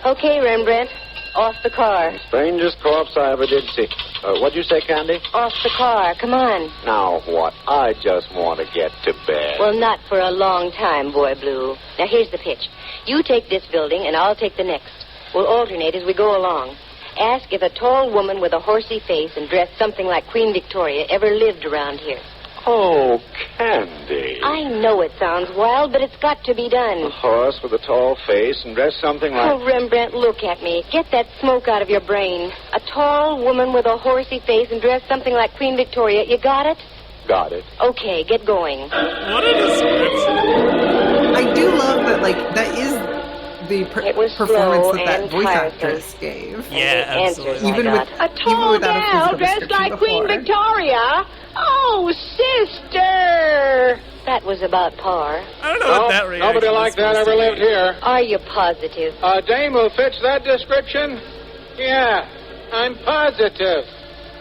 Okay, Rembrandt. Off the car. Strangest corpse I ever did see. What'd you say, Candy? Off the car. Come on. Now what? I just want to get to bed. Well, not for a long time, Boy Blue. Now, here's the pitch. You take this building, and I'll take the next. We'll alternate as we go along. Ask if a tall woman with a horsey face and dressed something like Queen Victoria ever lived around here. Oh, Candy. I know it sounds wild, but it's got to be A done. horse with a tall face and dressed something like... Oh, Rembrandt, look at me. Get that smoke out of your brain. A tall woman with a horsey face and dressed something like Queen Victoria. You got it? Got it. Okay, get going. What a description. I do love that, like, that is the It was performance slow that and voice tiresome. actress gave. Yeah, the answers absolutely. I Even got. with A tall without a gal physical dressed description like Queen before. Victoria. Oh, sister! That was was about par. I don't know what that reaction nobody like that ever lived here. Are you positive? A dame who fits that description? Yeah, I'm positive.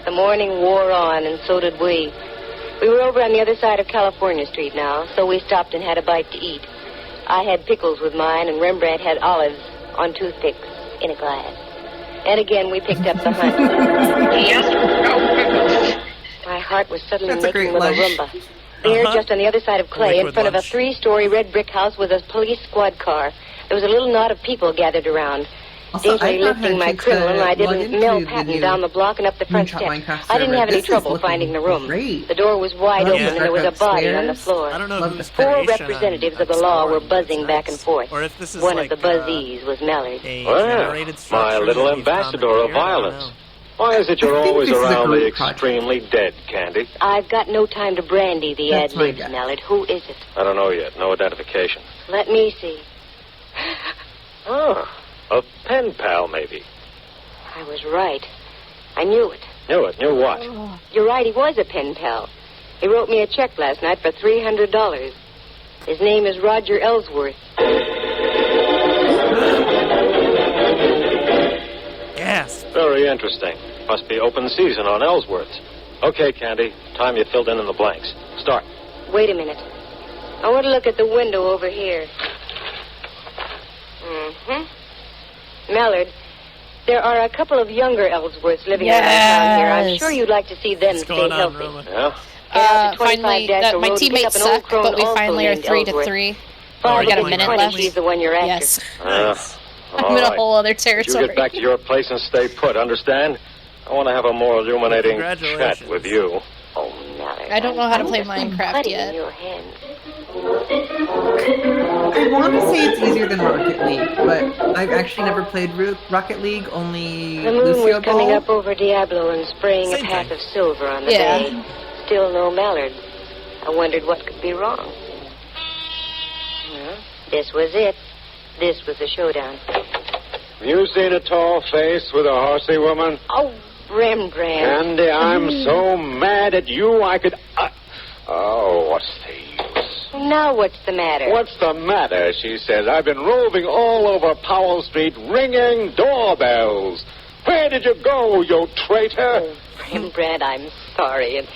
The morning wore on, and so did we. We were over on the other side of California Street now, so we stopped and had a bite to eat. I had pickles with mine, and Rembrandt had olives on toothpicks in a glass. And again, we picked up the hunt. My heart was suddenly making a little rumba. There, just on the other side of Clay, in front of a 3-story red brick house with a police squad car, there was a little knot of people gathered around. Daintily lifting my criminal, and I didn't Mel Patton down the block and up the front steps. I didn't have any trouble finding the room. The door was wide open, and there was a body on the floor. I don't know whose 4 representatives of the law were buzzing back and forth. Or if this is One like, of the buzzees was Mallard. Well, my little ambassador of violence. Why is it you're always around the extremely dead, Candy? I've got no time to brandy the ad-libs, Mallard. Who is it? I don't know yet. No identification. Let me see. Oh, a pen pal, maybe. I was right. I knew it. Knew it? Knew what? Oh, you're right, he was a pen pal. He wrote me a check last night for $300. His name is Roger Ellsworth. Yes. Very interesting. Must be open season on Ellsworth's. Okay, Candy. Time you filled in the blanks. Start. Wait a minute. I want to look at the window over here. Mallard, there are a couple of younger Ellsworths living around town here. I'm sure you'd like to see them stay healthy. Yeah? Finally, my teammates suck, but we finally are 3-3. We got a minute left. The one you're after. Yes. I'm in a whole other territory. You get back to your place and stay put, understand? I want to have a more illuminating chat with you. Oh, Mallard. I don't know how to play Minecraft yet. I want to say it's easier than Rocket League, but I've actually never played Rocket League, only The moon Lucio was coming Ball. up over Diablo and spraying a path of silver on the bay. Still no Mallard. I wondered what could be wrong. Well, this was it. This was the showdown. Have you seen a tall face with a horsey woman? Oh, Rembrandt. Candy, I'm so mad at you I could... Oh, what's the use? Now what's the matter? What's the matter, she says. I've been roving all over Powell Street ringing doorbells. Where did you go, you traitor? Oh, Rembrandt, I'm sorry. In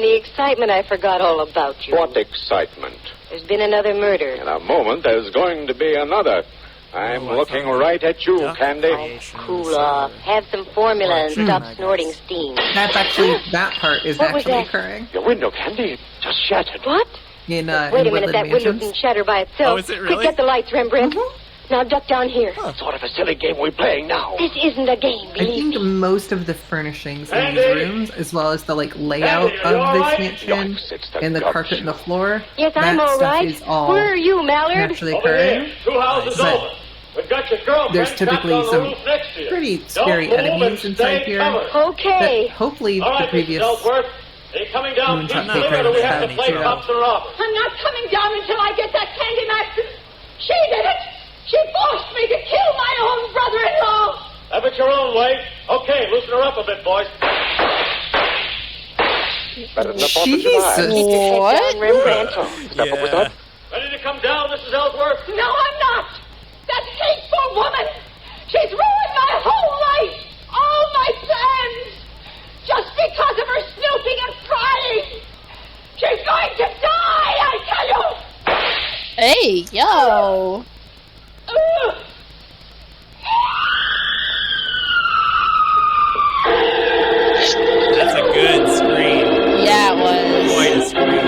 the excitement, I forgot all about you. What excitement? There's been another murder. In a moment, there's going to be another. I'm looking right at you, Candy. Oh, cool off. Have some formula and stop snorting steam. That's actually, that part is actually occurring. Your window, Candy, just shattered. What? In, Wait a in minute, that window didn't shatter by itself. Oh, is it really? Quick, get the lights, Rembrandt. Now duck down here. What sort of a silly game we're playing now? This isn't a game, I think most of the furnishings in these rooms, as well as the layout of this mansion and the carpet and the floor, yes, I'm all right. Is all Where are you, Mallard? naturally occurring. 2 houses over. We've got your girlfriend There's typically some pretty scary enemies inside here. Okay. That hopefully the previous coming down Moonshot patrons have any play cops and robbers. I'm not coming down until I get that candy mask. She did it. She forced me to kill my own brother-in-law. Have it your own way. Okay, loosen her up a bit, boys. Better than the 4th of July. What? Step up with that. Ready to come down, Mrs. Ellsworth? No, I'm not. That hateful woman. She's ruined my whole life. All my plans. Just because of her snooping and prying. She's going to die, I tell you. Hey, yo. That's a good scream. Yeah, it was. Quite a scream.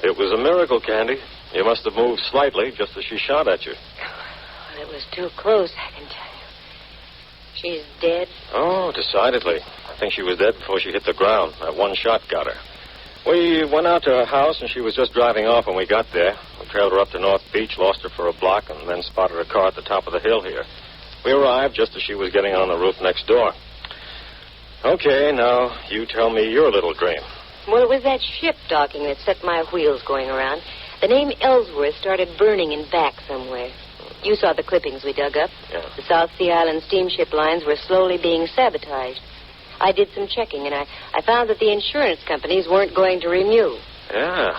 It was a miracle, Candy. You must have moved slightly just as she shot at you. It was too close, I can tell you. She's dead? Oh, decidedly. I think she was dead before she hit the ground. That one shot got her. We went out to her house, and she was just driving off when we got there. We trailed her up to North Beach, lost her for a block, and then spotted her car at the top of the hill here. We arrived just as she was getting on the roof next door. Okay, now, you tell me your little dream. Well, it was that ship docking that set my wheels going around. The name Ellsworth started burning in back somewhere. You saw the clippings we dug up. Yeah. The South Sea Island steamship lines were slowly being sabotaged. I did some checking, and I found that the insurance companies weren't going to renew. Yeah.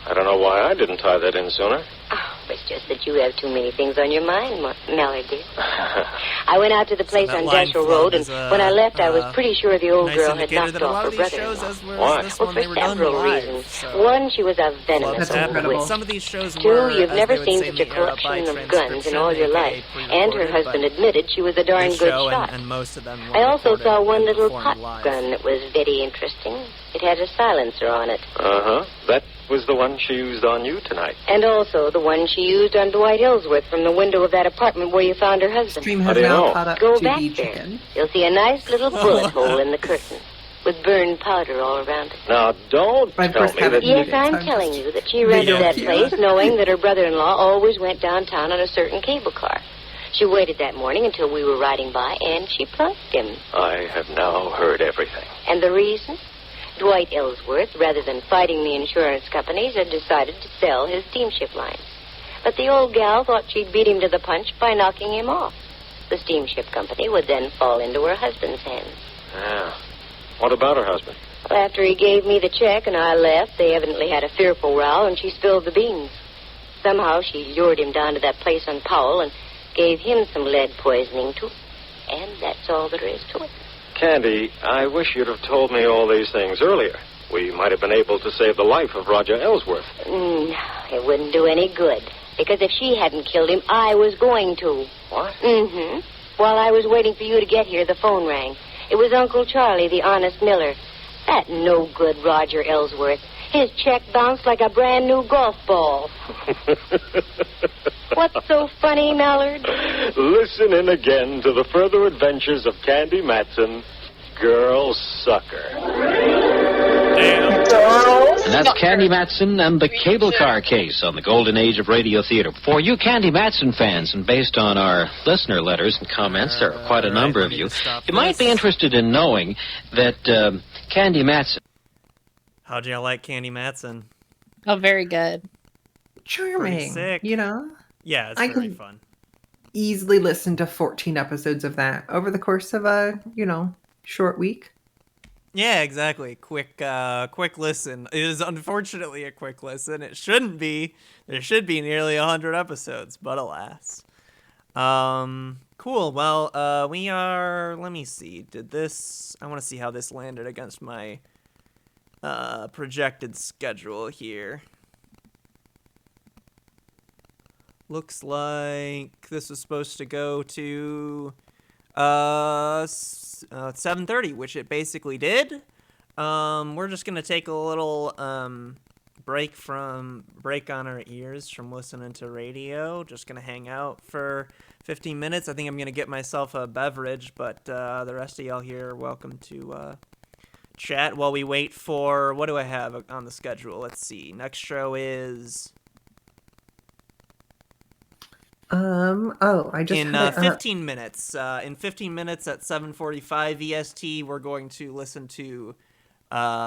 I don't know why I didn't tie that in sooner. Oh, it's just that you have too many things on your mind, Melody. I went out to the place on Dashel Road, and when I left, I was pretty sure the old girl had knocked off her brother-in-law. Why? Well, for several reasons. One, she was a venomous old witch. Some of these shows Two, you've never seen such a collection of guns in all your life. And her husband admitted she was a darn good shot. And most of them I also saw one little pot gun that was very interesting. It had a silencer on it. Uh-huh. That was the one she used on you tonight. And also the one she used on Dwight Ellsworth from the window of that apartment where you found her husband. Stream has now caught up Go to back the there. chicken. You'll see a nice little bullet hole in the curtain with burned powder all around it. Now, don't tell me that... Yes, I'm telling you that she rented that place knowing that her brother-in-law always went downtown on a certain cable car. She waited that morning until we were riding by, and she plunked him. I have now heard everything. And the reason? Dwight Ellsworth, rather than fighting the insurance companies, had decided to sell his steamship lines. But the old gal thought she'd beat him to the punch by knocking him off. The steamship company would then fall into her husband's hands. Yeah. What about her husband? Well, after he gave me the check and I left, they evidently had a fearful row, and she spilled the beans. Somehow she lured him down to that place on Powell and gave him some lead poisoning, too. And that's all there is to it. Candy, I wish you'd have told me all these things earlier. We might have been able to save the life of Roger Ellsworth. It wouldn't do any good. Because if she hadn't killed him, I was going to. What? Mm-hmm. While I was waiting for you to get here, the phone rang. It was Uncle Charlie, the honest miller. That no-good Roger Ellsworth. His check bounced like a brand-new golf ball. What's so funny, Mallard? Listen in again to the further adventures of Candy Matson, Girl Sucker. And that's Candy Matson and the Cable Car Case on the Golden Age of Radio Theater. For you Candy Matson fans, and based on our listener letters and comments, there are quite a number of you, you might be interested in knowing that Candy Matson... How'd you like Candy Matson? Oh, very good. Charming. Sick. You know? Yeah, it's very fun. Easily listen to 14 episodes of that over the course of a, short week. Yeah, exactly. Quick listen. It is unfortunately a quick listen. It shouldn't be. There should be nearly 100 episodes, but alas. Cool. Well, we are, let me see. I want to see how this landed against my projected schedule here. Looks like this was supposed to go to 7:30, which it basically did. We're just gonna take a little break on our ears from listening to radio. Just gonna hang out for 15 minutes. I think I'm gonna get myself a beverage, but the rest of y'all here are welcome to chat while we wait for, what do I have on the schedule? Let's see. Next show is I just in 15 minutes. In 15 minutes at 7:45 EST, we're going to listen to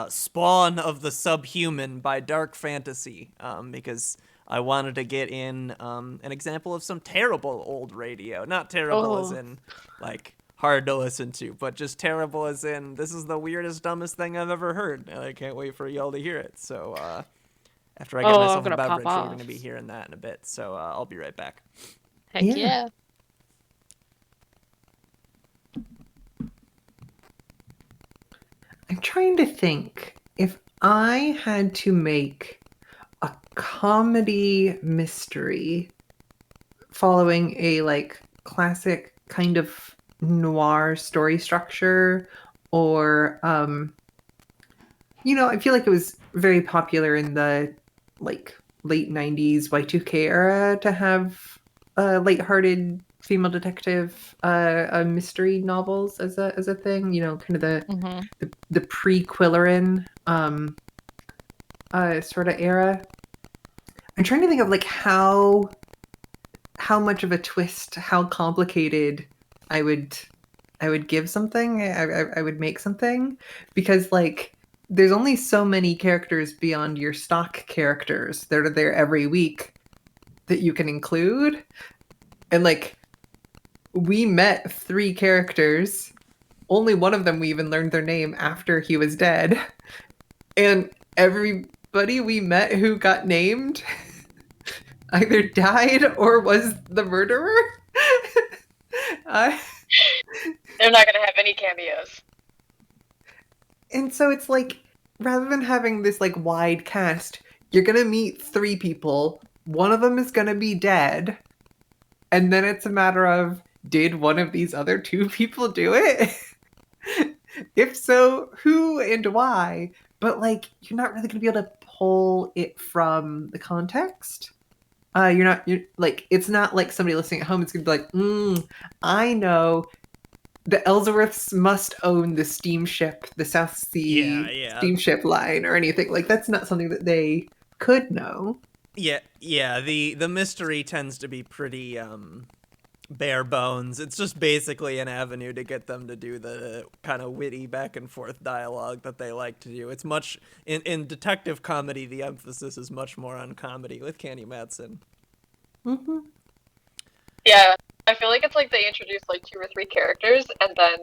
Spawn of the Subhuman by Dark Fantasy, because I wanted to get in an example of some terrible old radio. Not terrible as in like hard to listen to, but just terrible as in this is the weirdest, dumbest thing I've ever heard, and I can't wait for y'all to hear it. So after I get myself a beverage, we're going to be hearing that in a bit. So I'll be right back. Heck yeah. I'm trying to think if I had to make a comedy mystery following a classic kind of noir story structure, or I feel like it was very popular in the late 90s Y2K era to have lighthearted female detective mystery novels as a thing, kind of the pre-Quillerin sort of era. I'm trying to think of how much of a twist, how complicated I would give something. I would make something, because there's only so many characters beyond your stock characters that are there every week that you can include. And we met 3 characters only one of them we even learned their name after he was dead. And everybody we met who got named either died or was the murderer. They're not going to have any cameos. And so it's like, rather than having this like wide cast, you're going to meet 3 people. One of them is going to be dead. And then it's a matter of, did one of these other 2 people do it? If so, who and why? But like, you're not really going to be able to pull it from the context. You're like, it's not like somebody listening at home is going to be like, I know the Ellsworths must own the steamship, the South Sea steamship line or anything. Like, that's not something that they could know. Yeah. The mystery tends to be pretty bare bones. It's just basically an avenue to get them to do the kind of witty back and forth dialogue that they like to do. It's much in detective comedy. The emphasis is much more on comedy with Candy Matson. Mm-hmm. Yeah, I feel like it's like they introduce like 2 or 3 characters, and then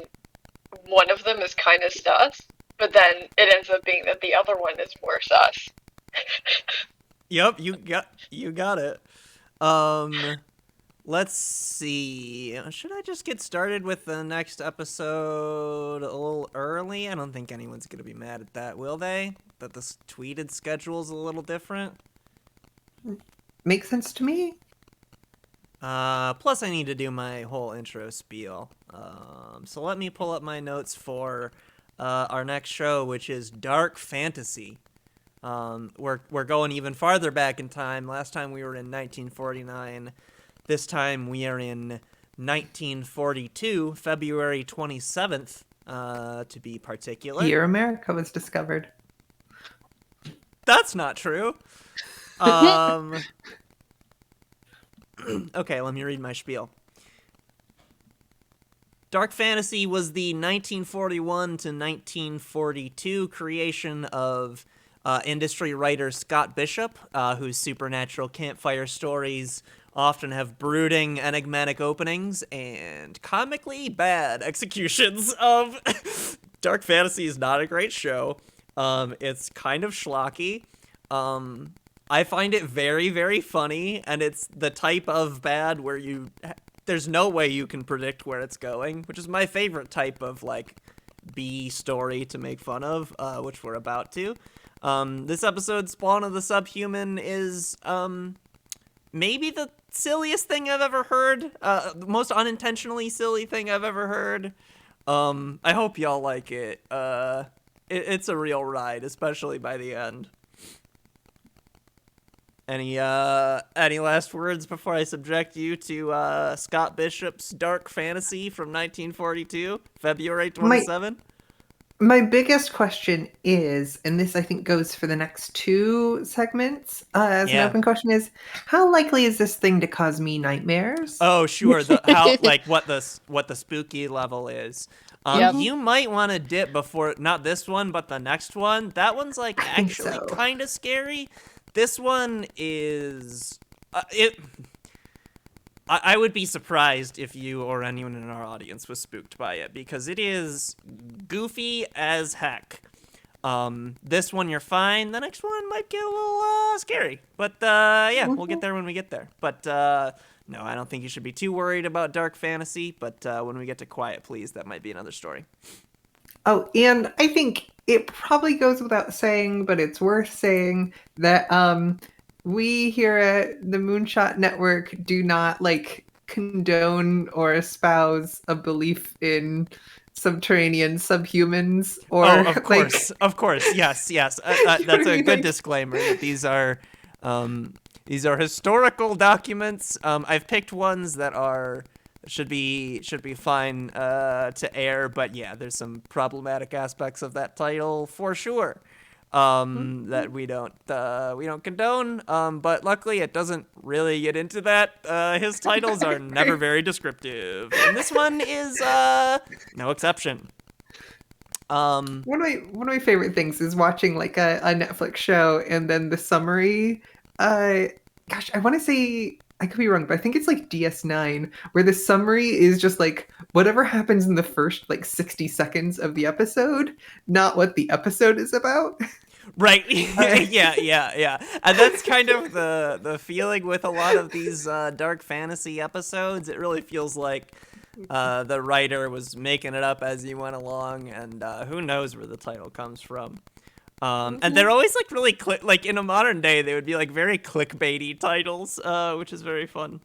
one of them is kind of sus, but then it ends up being that the other one is more sus. Yep, you got it. Let's see. Should I just get started with the next episode a little early? I don't think anyone's going to be mad at that, will they? That this tweeted schedule's a little different? Makes sense to me. Plus I need to do my whole intro spiel. So let me pull up my notes for our next show, which is Dark Fantasy. We're going even farther back in time. Last time we were in 1949. This time we are in 1942, February 27th, to be particular. Year America was discovered. That's not true. Okay, let me read my spiel. Dark Fantasy was the 1941 to 1942 creation of industry writer Scott Bishop, whose supernatural campfire stories often have brooding, enigmatic openings and comically bad executions of... Dark Fantasy is not a great show. It's kind of schlocky. I find it very, very funny, and it's the type of bad where there's no way you can predict where it's going, which is my favorite type of, like, B story to make fun of, which we're about to. This episode, Spawn of the Subhuman, is, maybe the silliest thing I've ever heard, the most unintentionally silly thing I've ever heard. I hope y'all like it. It's a real ride, especially by the end. Any last words before I subject you to Scott Bishop's Dark Fantasy from 1942, February 27? My biggest question is, and this I think goes for the next 2 segments as an open question, is how likely is this thing to cause me nightmares? Oh, sure. What the spooky level is. You might want to dip before, not this one, but the next one. That one's like actually kind of scary. This one is I would be surprised if you or anyone in our audience was spooked by it, because it is goofy as heck. This one you're fine. The next one might get a little scary. But we'll get there when we get there. But no, I don't think you should be too worried about Dark Fantasy. But when we get to Quiet Please, that might be another story. Oh, and I think it probably goes without saying, but it's worth saying that we here at the Moonshot Network do not condone or espouse a belief in subterranean subhumans or of course, yes. That's a good disclaimer. That these are historical documents. I've picked ones that should be fine to air, but yeah, there's some problematic aspects of that title for sure. That we don't condone, but luckily it doesn't really get into that. His titles are never very descriptive, and this one is no exception. One of my favorite things is watching a Netflix show and then the summary. I want to say I could be wrong, but I think it's like DS9, where the summary is just like whatever happens in the first like 60 seconds of the episode, not what the episode is about. Right. Yeah. And that's kind of the feeling with a lot of these dark fantasy episodes. It really feels like the writer was making it up as he went along, and who knows where the title comes from. And they're always like really like in a modern day they would be like very clickbaity titles, which is very fun.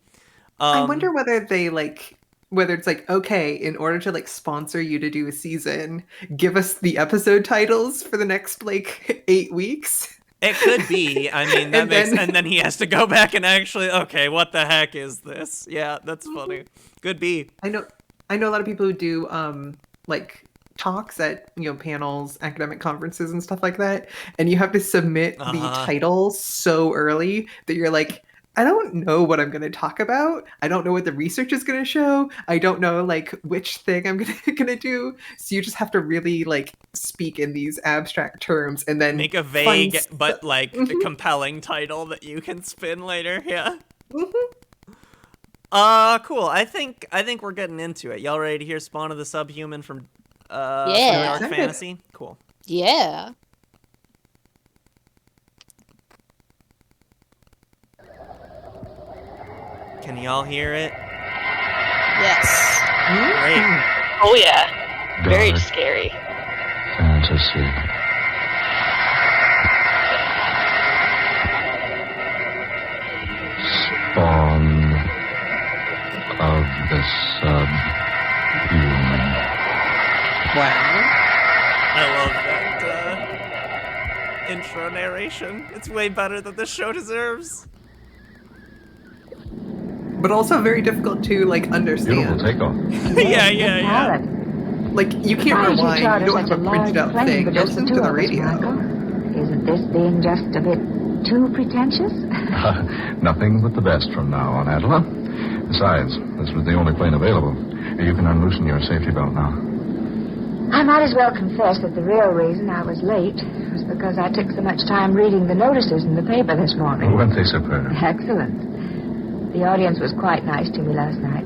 I wonder whether they like whether it's like, okay, in order to like sponsor you to do a season, give us the episode titles for the next like 8 weeks. It could be. I mean, that and then he has to go back and actually, okay, what the heck is this? Yeah, that's funny. Could be. I know a lot of people who do like talks at, you know, panels, academic conferences and stuff like that, and you have to submit the title so early that you're like, I don't know what I'm going to talk about. I don't know what the research is going to show. I don't know like which thing I'm going to do. So you just have to really like speak in these abstract terms and then make a vague but like a compelling title that you can spin later. Yeah. Cool. I think we're getting into it. Y'all ready to hear Spawn of the Subhuman from Dark Fantasy? Cool. Yeah. Can y'all hear it? Yes. Great. Oh yeah. Very scary. Fantasy. Spawn of the Subhuman. Wow. I love that intro narration. It's way better than the show deserves. But also very difficult to like understand. Beautiful takeoff. Yeah. Like you can't rewind. You don't have a printed out thing. You listen to the radio. Isn't this being just a bit too pretentious? Nothing but the best from now on, Adela. Besides, this was the only plane available. You can unloosen your safety belt now. I might as well confess that the real reason I was late was because I took so much time reading the notices in the paper this morning. Weren't they superb? Excellent. The audience was quite nice to me last night.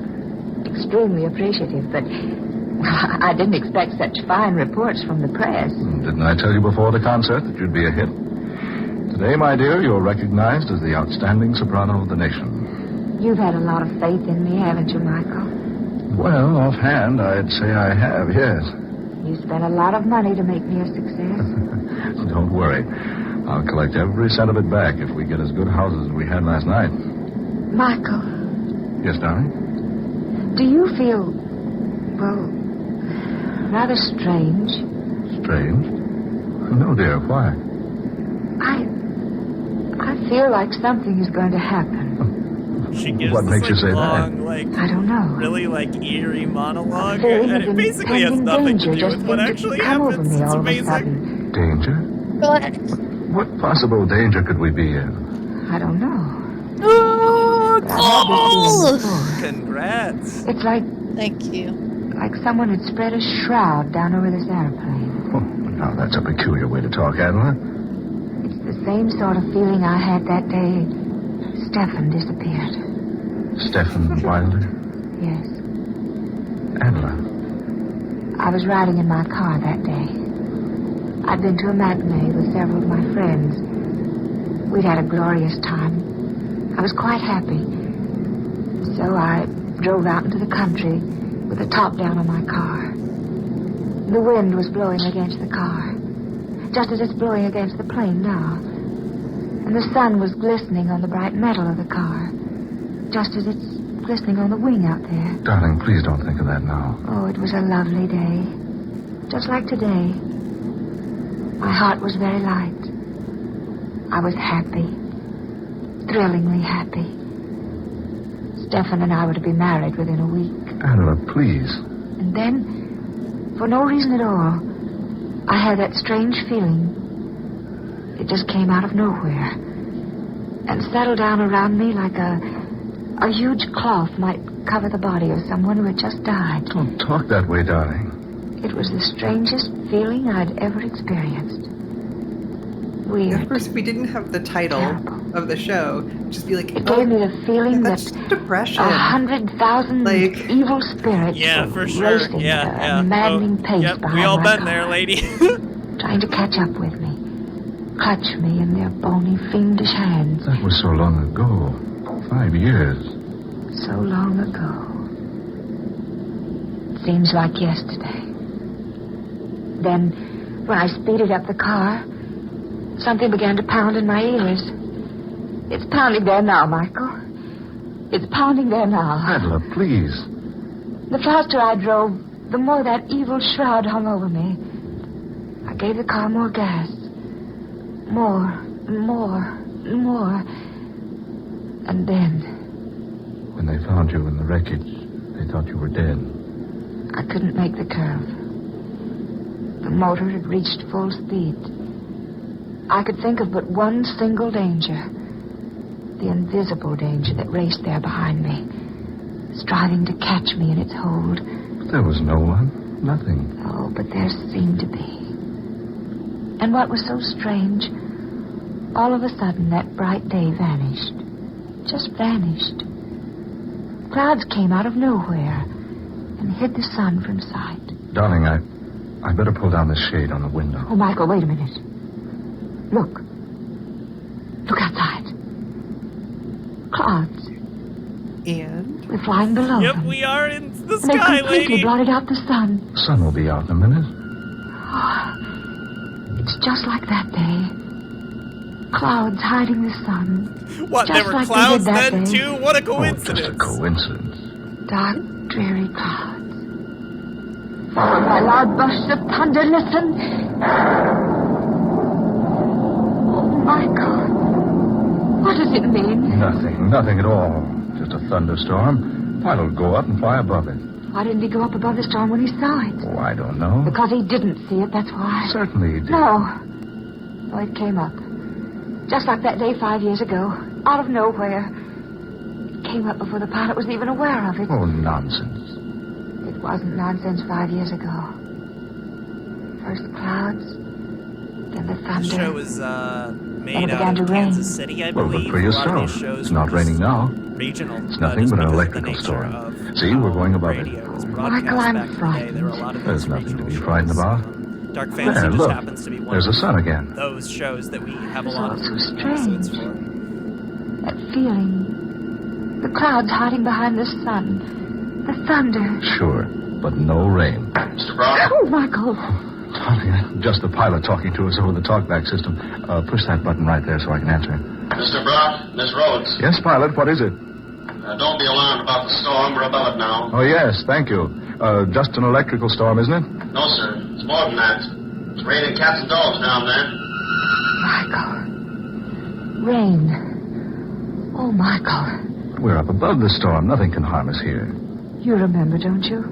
Extremely appreciative, but I didn't expect such fine reports from the press. Didn't I tell you before the concert that you'd be a hit? Today, my dear, you're recognized as the outstanding soprano of the nation. You've had a lot of faith in me, haven't you, Michael? Well, offhand, I'd say I have, yes. You spent a lot of money to make me a success. Don't worry. I'll collect every cent of it back if we get as good houses as we had last night. Michael. Yes, darling? Do you feel, well, rather strange? Strange? No, dear. Why? I feel like something is going to happen. She gives what this, makes like, you say long, that? like, I don't know. Really, like, eerie monologue, and it basically has nothing to do with what actually happens. It's amazing. Danger? What possible danger could we be in? I don't know. Congrats. It's like... Thank you. Like someone had spread a shroud down over this airplane. Oh, now that's a peculiar way to talk, Adela. It's the same sort of feeling I had that day Stefan disappeared. Stefan Wilder? Yes. Adela. I was riding in my car that day. I'd been to a matinee with several of my friends. We'd had a glorious time. I was quite happy. So I drove out into the country with the top down on my car. The wind was blowing against the car, just as it's blowing against the plane now. And the sun was glistening on the bright metal of the car, just as it's glistening on the wing out there. Darling, please don't think of that now. Oh, it was a lovely day. Just like today. My heart was very light. I was happy. Thrillingly happy. Stefan and I were to be married within a week. Adela, please. And then, for no reason at all, I had that strange feeling. It just came out of nowhere and settled down around me like a huge cloth might cover the body of someone who had just died. Don't talk that way, darling. It was the strangest feeling I'd ever experienced. weird. Of course, if we didn't have the title of the show, just be like, it gave me the feeling that's that depression. 100,000 evil spirits for sure. racing at a maddening pace behind we all my been car, there, lady. trying to catch up with me, clutch me in their bony, fiendish hands. That was so long ago. 5 years. So long ago. Seems like yesterday. Then, when I speeded up the car, something began to pound in my ears. It's pounding there now, Michael. It's pounding there now. Adela, please. The faster I drove, the more that evil shroud hung over me. I gave the car more gas. More. And then... When they found you in the wreckage, they thought you were dead. I couldn't make the curve. The motor had reached full speed. I could think of but one single danger. The invisible danger that raced there behind me, striving to catch me in its hold. There was no one. Nothing. Oh, but there seemed to be. And what was so strange, all of a sudden that bright day vanished. Just vanished. Clouds came out of nowhere and hid the sun from sight. Darling, I better pull down the shade on the window. Oh, Michael, wait a minute. Look. Look outside. Clouds. And? We're flying below them. Yep, we are in the And they sky, completely lady. blotted out the sun. The sun will be out in a minute. Oh, it's just like that day. Clouds hiding the sun. What, just there were like clouds they did that then, day. too? What a Oh, coincidence. just a coincidence. Dark, dreary clouds. Followed by loud bursts of thunder. Listen. Oh, Michael. What does it mean? Nothing at all. Just a thunderstorm. Pilot will go up and fly above it. Why didn't he go up above the storm when he saw it? Oh, I don't know. Because he didn't see it, that's why. Certainly he did. No. Oh, it came up. Just like that day 5 years ago. Out of nowhere. It came up before the pilot was even aware of it. Oh, nonsense. It wasn't nonsense 5 years ago. First clouds, then the thunder. The show was made began out to of rain. Kansas City, I Well, believe. look for A lot of yourself. these shows It's were not just raining now. regional. It's nothing just but an because of the electrical nature storm. of See, we're going above radio it. was Michael, broadcast I'm back in the day. frightened. There were a lot of There's these nothing to regional be shows. frightened about. Dark There, Fantasy just look. happens to be one There's of the sun again. those shows that we have a It's lot all of so episodes strange. for. That feeling. The clouds hiding behind the sun. The thunder. Sure, but no rain. Mr. Brown? Oh, Michael. Darling, just the pilot talking to us over the talkback system. Push that button right there so I can answer him. Mr. Brown? Miss Rhodes? Yes, pilot, what is it? Don't be alarmed about the storm. We're above it now. Oh, yes, thank you. Just an electrical storm, isn't it? No, sir. It's more than that. It's raining cats and dogs down there. Michael. Rain. Oh, Michael. We're up above the storm. Nothing can harm us here. You remember, don't you?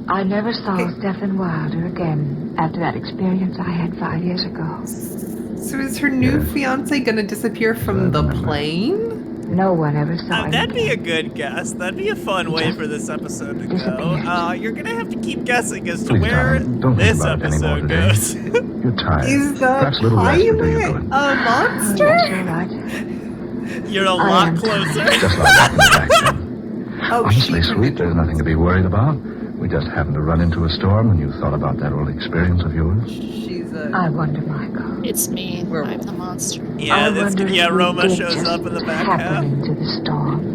I never saw Stephen Wilder again after that experience I had 5 years ago. So is her new fiance gonna disappear from the plane? No one ever saw him. That'd be a good guess. That'd be a fun way for this episode to go. You're gonna have to keep guessing as to Please, where darling, don't think this about it anymore episode today. goes. You're tired. Is the Perhaps a little rest would do you pilot good. a monster? Yes, you're right. You're a lot closer. Just like that in the back then. Oh, Honestly, sweet, there's nothing to be worried about. We just happened to run into a storm and you thought about that old experience of yours. I wonder, Michael. It's me. I'm the monster. Yeah, I wonder if Roma we did shows just up in the back happen half. into the storm.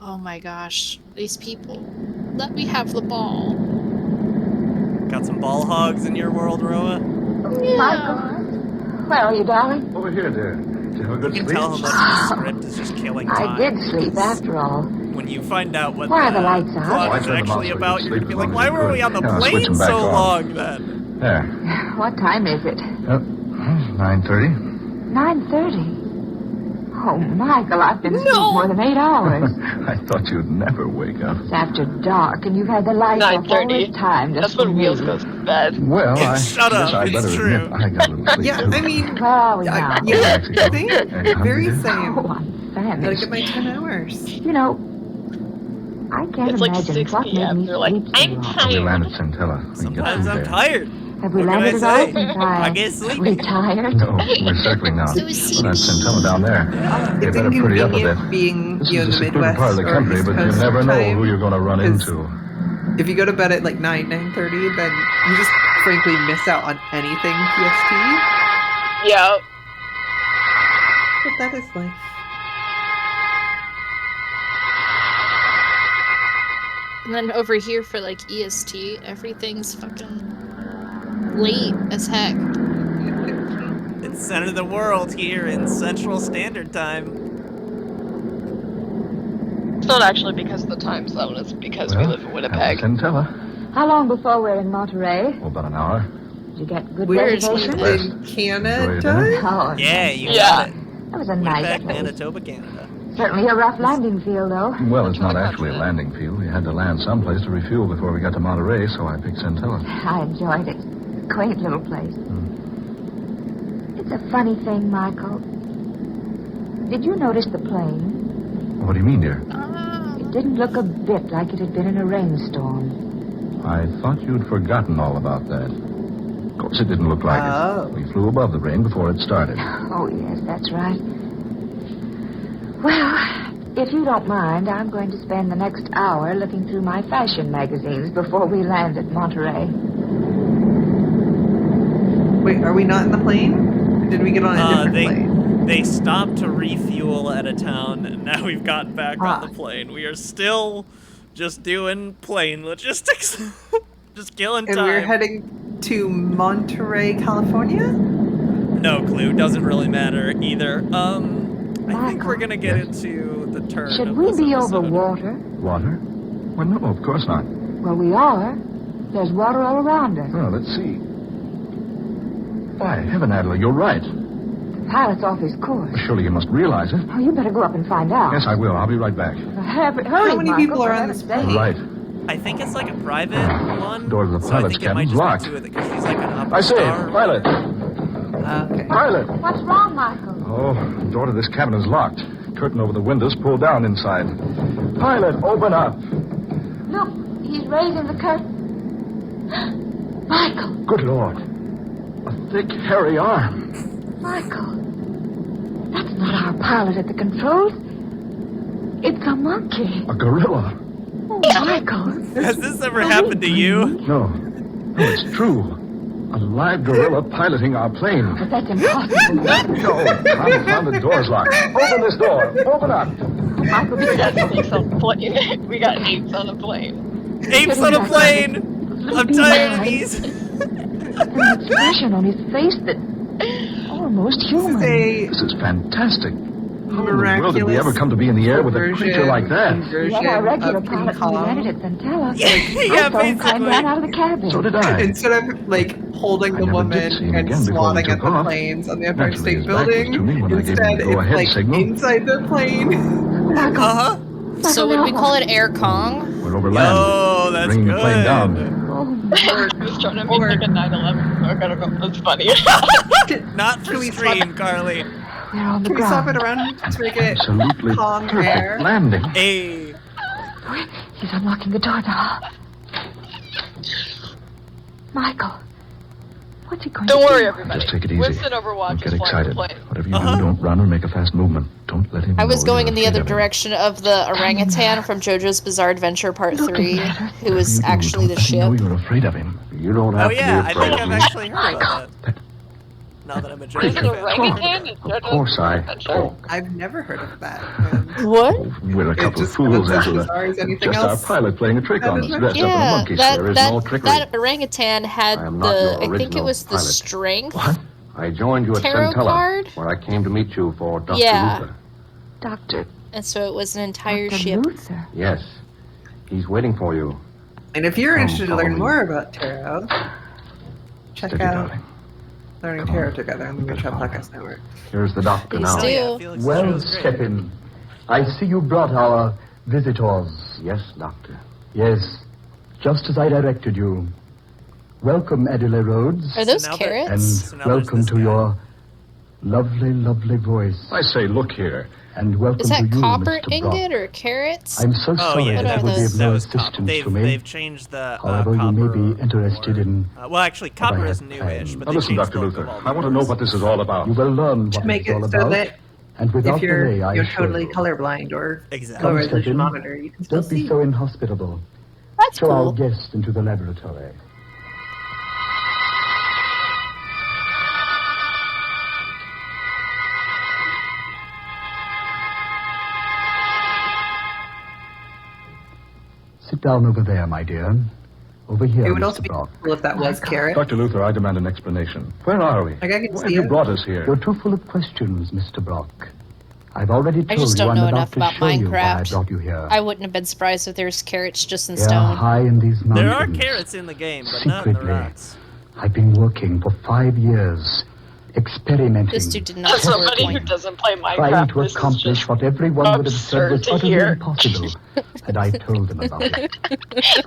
Oh my gosh. These people. Let me have the ball. Got some ball hogs in your world, Roa? Michael, where are you, darling? Over here, dear. Did you have a good You can sleep? tell how much the script is just killing time. I did sleep after all. When you find out what Why are the lights out? plot I is turned them off actually so you about, could you're going to sleep be as like, long why as you were we could. on the Yeah, I'll switch plane them back so on. long then? There. What time is it? 9:30. 9:30. Oh, Michael, I've been asleep more than 8 hours. I thought you'd never wake up. It's after dark, and you've had the lights off all this time. That's when Wheels goes to bed. Well, Shut up. I better admit I got a little sleep, Yeah, too. I mean, Well, now. yeah, same. Very Oh, same. I'm Gotta famished. get my 10 hours. You know, I can't It's like imagine 6 what made p.m. me They're like, sleep so I'm long. We tired. landed Centella. We can get Sometimes through I'm there. tired. Have we What can landed I at all say? since I get sleepy. retired? No, we're circling now. So Well, that's Centella down there. They It's better pretty up a bit. inconvenient being, This you know, in is the a secluded part of the Midwest or country, East but you Coast never know time, who you're going to run 'cause into. if you go to bed at like 9:30, then you just frankly miss out on anything PST. Yeah. But that is life. And then over here for like EST, everything's fucking late as heck. It's center of the world here in Central Standard Time. It's not actually because of the time zone, it's because we live in Winnipeg. Centella. How long before we're in Monterey? Oh, about an hour. Did you get good Where is reservations? In Canada? Oh, Yeah, you Yeah. got it. that was a nice Winnipeg, place. Manitoba, Canada. Certainly a rough landing field, though. Well, it's not actually a landing field. We had to land someplace to refuel before we got to Monterey, so I picked Centella. I enjoyed it. Quaint little place. It's a funny thing, Michael. Did you notice the plane? What do you mean, dear? It didn't look a bit like it had been in a rainstorm. I thought you'd forgotten all about that. Of course, it didn't look like it. We flew above the rain before it started. Oh, yes, that's right. Well, if you don't mind, I'm going to spend the next hour looking through my fashion magazines before we land at Monterey. Wait, are we not in the plane? Or did we get on a different plane? They stopped to refuel at a town, and now we've gotten back on the plane. We are still just doing plane logistics. Just killing time. And we're heading to Monterey, California? No clue. Doesn't really matter either. I think we're gonna get into the turn. Should of we this be episode. over water? Water? Well, no, of course not. Well, we are. There's water all around us. Well, let's see. Why, Heaven, Adela, you're right. The pilot's off his course. Surely you must realize it. Oh, you better go up and find out. Yes, I will. I'll be right back. Hurry, How many Michael, people are for on heaven's this sake. plane? Right. I think it's like a private one. Door to the so I pilot's think it might cabin's just locked. be two of it because she's like an upper I say, star. pilot. Okay. Pilot. What's wrong, Michael? Oh, the door to this cabin is locked. Curtain over the windows pulled down inside. Pilot, open up. Look, he's raising the curtain. Michael! Good Lord. A thick, hairy arm. Michael! That's not our pilot at the controls. It's a monkey. A gorilla. Oh, Michael. Has this ever happened to you? No. No, it's true. A live gorilla piloting our plane. But that's impossible. No, the door's locked. Open this door. Open up. Michael, We got apes on the plane. We got apes on the plane. Apes on a plane! I'm tired of these. An expression on his face that almost human. This is fantastic. How in the world did we ever come to be in the air with a creature like that? We had our regular pilot when we landed at Centella. Yeah, I saw him climb basically. down out of the cabin. So did I. Instead of like holding the never woman did see him and again before we swatting at took the off. planes on the Empire Naturally, State his back was Building, to me when I gave him instead the it's go-ahead like signal. inside the plane. Uh-huh. So would we call it Air Kong? We're over land. Oh, that's Bringing the plane down. I was trying to make like a 9/11 joke out of it. That's funny. Not for stream, Carly. They're on the Can we stop ground. it around to make it Absolutely calm perfect air? landing. Hey. He's unlocking the door now. Michael, what's he going Don't to worry, do? everybody. Just take it easy. Winston Overwatch Don't get is flying the excited. plane. Whatever you do, don't run or make a fast movement. Don't let him I was know going you're in the afraid other of him. direction of the orangutan from JoJo's Bizarre Adventure Part 3, who was You do, actually don't the let him know ship. you're afraid of him. You don't have Oh yeah, I to be afraid think of I've him. actually heard about that. Now that I'm a Is JoJo it fan. orangutan? Is Of course I talk. I've never heard of that. What? We're a couple of just fools, sounds as Angela. bizarre as anything Just else. our pilot playing a trick on us, dressed up in a Yeah, monkey. There is no trickery. that orangutan had I am not the, your I think it original was the pilot. strength. I joined you at Tarot Centella, card? where I came to meet you for Dr. Yeah. Luther. Doctor And so it was an entire Dr. ship. Luther. Yes. He's waiting for you. And if you're Come, interested to follow learn me. more about tarot, check Steady, out darling. learning tarot together on the Moonshot Podcast Network. Here's the doctor Please now. do. Well, step in. I see you brought our visitors. Yes, Doctor. Yes, just as I directed you. Welcome, Adela Rhodes. Are those carrots? And welcome to your lovely, lovely voice. I say, look here. And welcome Is that to you, copper Mr. ingot Brock. or carrots? I'm so sorry yeah, that would be of no assistance to me. They've changed the However, you may be interested in... well, actually, copper is newish, but Now, they listen, changed Dr. the look Luther, of all I want to know what this is all about. You will learn To what make it's it all so about. that And without if you're, delay, I you're assure totally you. colorblind or Exactly. low Come, step resolution in. monitor, you can still Don't be see. so inhospitable. That's Show our cool. guest into the laboratory. Sit down over there, my dear. Over here, It would Mr. also be Brock. cool if that was carrot. Dr. Luther, I demand an explanation. Where are we? Like, I can Why see have you it. brought us here? You're too full of questions, Mr. Brock. I've already I told just you don't I'm know about enough to about show you why I Minecraft. brought you here. I wouldn't have been surprised if there's carrots just in Here, stone. high in these mountains. There are carrots in the game, but not in the Secretly, rocks. I've been working for 5 years, experimenting, This dude did not As somebody who work. doesn't play trying Minecraft, to this is accomplish just what everyone would have said was absurd to utterly hear. impossible had I told them about it.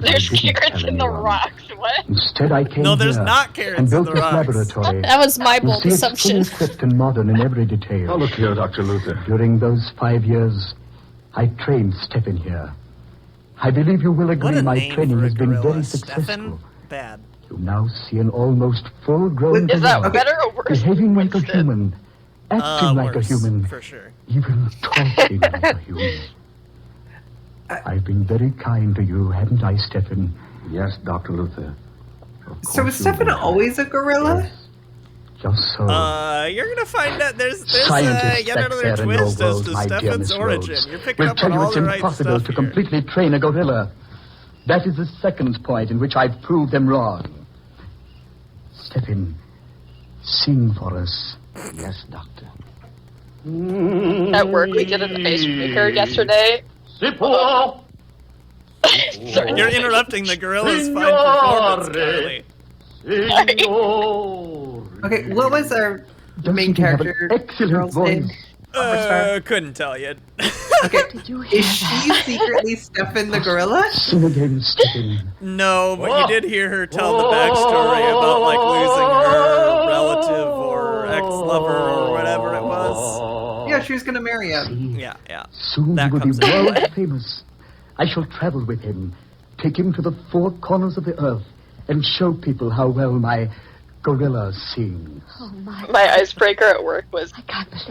There's didn't carrots tell in the anyone. rocks. What? Instead, I came No, there's here not carrots and in built the this rocks. laboratory. That was my You bold see, it's assumption. fully equipped and modern in every detail. Now, look here, Dr. Luther. During those 5 years, I trained Stephen here. I believe you will What agree a my name training for a has been gorilla. very successful. Stefan? Bad. You now see an almost full-grown Is that gorilla, better or worse? behaving like a human, acting like a Worse, human, for sure. even talking like a human. I've been very kind to you, haven't I, Stephen? Yes, Dr. Luther. So was Stefan always a gorilla? Just so. You're gonna find out there's Scientists yet back another there in your twist as world, to my dear Stefan's Miss origin. Rhodes, You're picking will up tell on you all it's the right impossible stuff to here. completely train a gorilla. That is the second point in which I've proved them wrong. Stephen, sing for us. Yes, Doctor. At work, we did an icebreaker yesterday. Sorry. You're interrupting the gorilla's fine performance, Carly. Okay, what was our main character excellent girl's voice. name? Couldn't tell you. Okay, is she secretly Stefan the gorilla? Sing again, Stephen. No, but you did hear her tell the backstory about like losing her relative or ex-lover or whatever it was. Yeah, she was gonna marry him. Yeah. Soon That he will be comes into play. world famous. I shall travel with him, take him to the four corners of the earth, and show people how well my gorilla sings. Oh, my. My icebreaker at work was,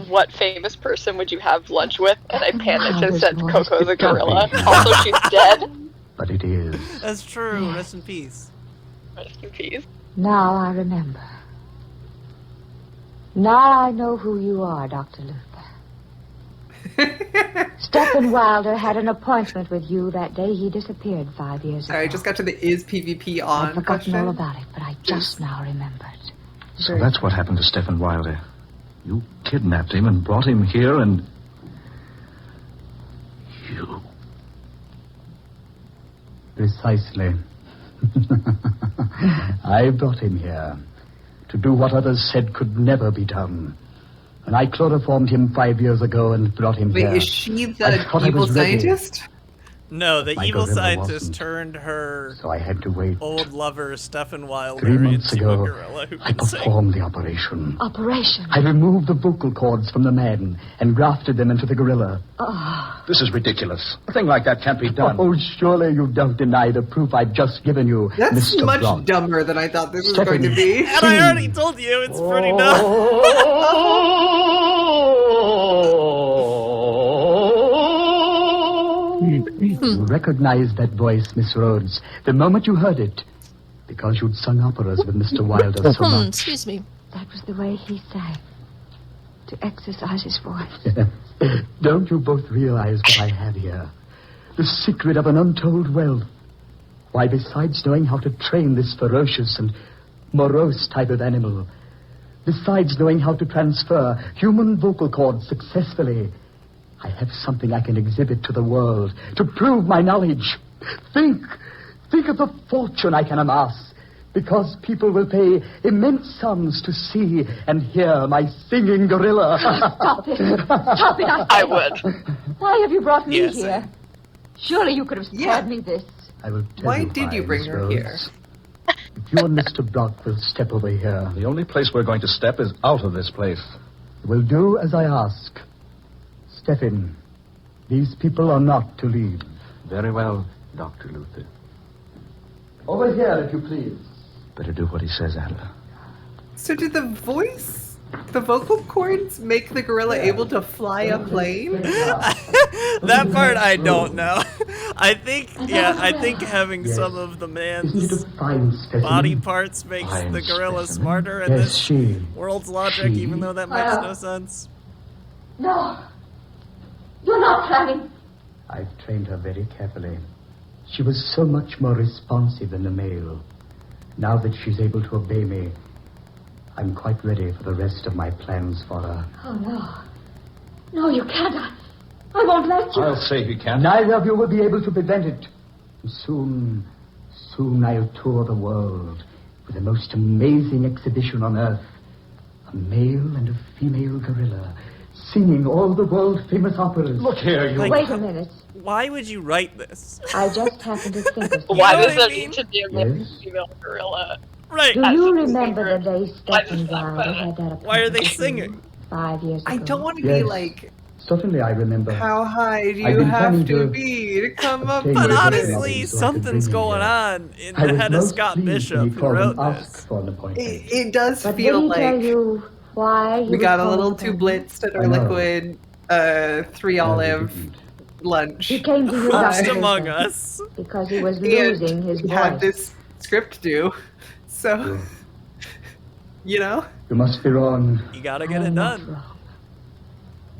what famous person would you have lunch with? And I panicked and said Coco the gorilla. Also, she's dead. But it is. That's true. Rest in peace. Rest in peace. Now I remember. Now I know who you are, Dr. Luther. Stephen Wilder had an appointment with you that day he disappeared 5 years ago. Sorry, I just got to the is PvP on I'd forgotten question. all about it, but I just now remembered. So that's what happened to Stephen Wilder. You kidnapped him and brought him here and... You... Precisely. I brought him here to do what others said could never be done. And I chloroformed him 5 years ago and brought him Wait, here. is she I the thought I evil was ready. scientist? No, the My evil gorilla scientist wasn't. turned her So I had to wait. old lover Stefan Wilder 3 months into a ago, gorilla who I can sing. performed the operation. Operation. I removed the vocal cords from the man and grafted them into the gorilla. Oh, This is ridiculous. A thing like that can't be done. Oh, surely you don't deny the proof I've just given you, That's Mr. much Brock. dumber than I thought this was Stefan. going to be. And I already told you, it's pretty dumb. You recognized that voice, Miss Rhodes, the moment you heard it, because you'd sung operas with Mr. Wilder so much. Excuse me. that was the way he sang. To exercise his voice. Don't you both realize what I have here? The secret of an untold wealth. Why, besides knowing how to train this ferocious and morose type of animal, besides knowing how to transfer human vocal cords successfully, I have something I can exhibit to the world to prove my knowledge. Think of the fortune I can amass Because people will pay immense sums to see and hear my singing gorilla. Stop it. Stop it, I would. Why have you brought me Yes, here? Surely you could have spared me this. I will tell Why you did you bring Miss her Rose. here? If you and Mr. Brock will step over here. The only place we're going to step is out of this place. You will do as I ask. Step in. These people are not to leave. Very well, Dr. Luther. Over here, if you please. Better do what he says, Adler. So did the vocal cords make the gorilla able to fly a plane? That part I don't know. I think having some of the man's body parts makes the gorilla smarter in this world's logic, even though that makes no sense. No. You're not planning. I've trained her very carefully. She was so much more responsive than the male. Now that she's able to obey me, I'm quite ready for the rest of my plans for her. Oh, no. No, you can't. I won't let you. I'll say he can. Neither of you will be able to prevent it. Soon I'll tour the world with the most amazing exhibition on Earth. A male and a female gorilla singing all the world-famous operas. Look here, you... Wait a minute. Why would you write this? I just happened to think of something. Why does there need to be a female gorilla? Right. Do you remember the day Stephen Wilder had that Why are they singing? 5 years ago? I don't want to be like, Certainly I remember. how high do I've you been have planning to to be to come up obtain with But your honestly, blessing so I could something's bring you going here. on in I the was head of most Scott pleased Bishop when he who called wrote and this. asked for an appointment. it does But feel did he tell like you why we got a little called too him? blitzed at our I know. liquid 3 olive lunch. He came to you, First Dr. among Luther, us. because he was And losing his he had voice. this script due. So, you know? You must be wrong. You gotta get it done.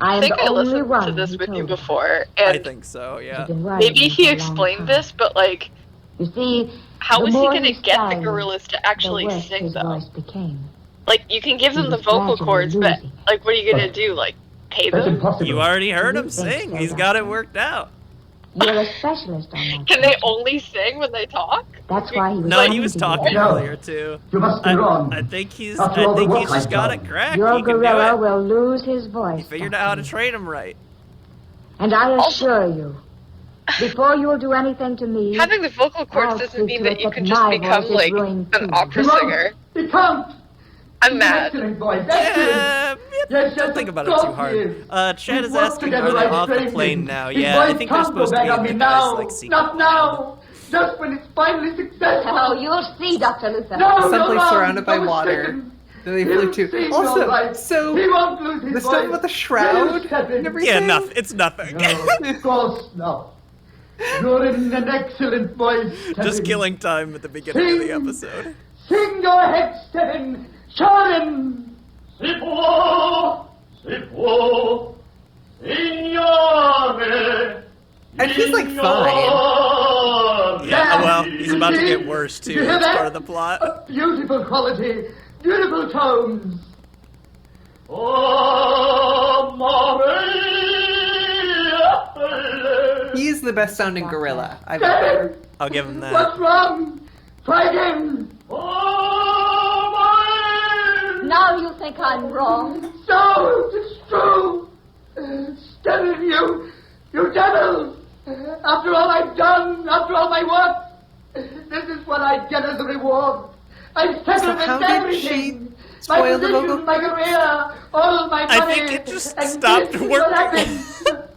I I am think the I only listened one to this who with you told him. before, I and think so, yeah. He's been writing maybe for he a long explained time. this, but like, You see, how the is he more gonna he get the sang, gorillas to the actually worse sing his though? voice became. Like, you can give He them the was vocal gradually cords, but losing. like, what are you gonna do? Like, pay That's them? impossible. You already heard him You think sing. so, He's got it Doctor? worked out. You're a specialist on that. Can they subject. only sing when they talk? That's why he was No, coming he was to you. talking No. earlier too. You must be wrong. I think he's After all the work just I've got done. it cracked. Your He can do gorilla it. will lose his voice. He figured Dr. out how to Luther. trade him right. And I assure you, before you will do anything to me, Having the vocal cords I'll doesn't see mean to that it you that can just my become voice is like ruined, an too. opera He won't. singer. He can't. I'm He's mad. Excellent voice. Excellent. Yes, Don't yes, think of about it too course he hard. is. Chad We've is worked asking, together are they like off the crazy. plane now? His Yeah, I voice think they're can't supposed go to be back in on the me guy's, now. like, secret Not lab. now. Just when it's finally successful. Oh, you'll see, Dr. Luther. No, Someplace no, surrounded by no, water. second. Then they flew He'll to. see Also, your life. so He won't lose his the stuff voice. about the shroud and everything. Yeah, nothing. It's nothing. No, of course not. You're in an excellent voice. Just Stephen. killing time at the beginning of the Sing. episode. Sing your head, Stephen. Show him. Si può, signore. And he's like fine. Yeah, well, he's about to get worse too. You hear That's that? part of the plot. Beautiful quality. Beautiful tones. Oh, Maria. He is the best sounding gorilla I've ever. I'll give him that. What's wrong? Try again. Now you think I'm wrong. No, it's true. Stephen, you devil. After all I've done, after all my work, this is what I get as a reward. I've So settled how with did everything. she My spoil the position, vocal my career, all my money. I think it just and stopped this is what working. happened.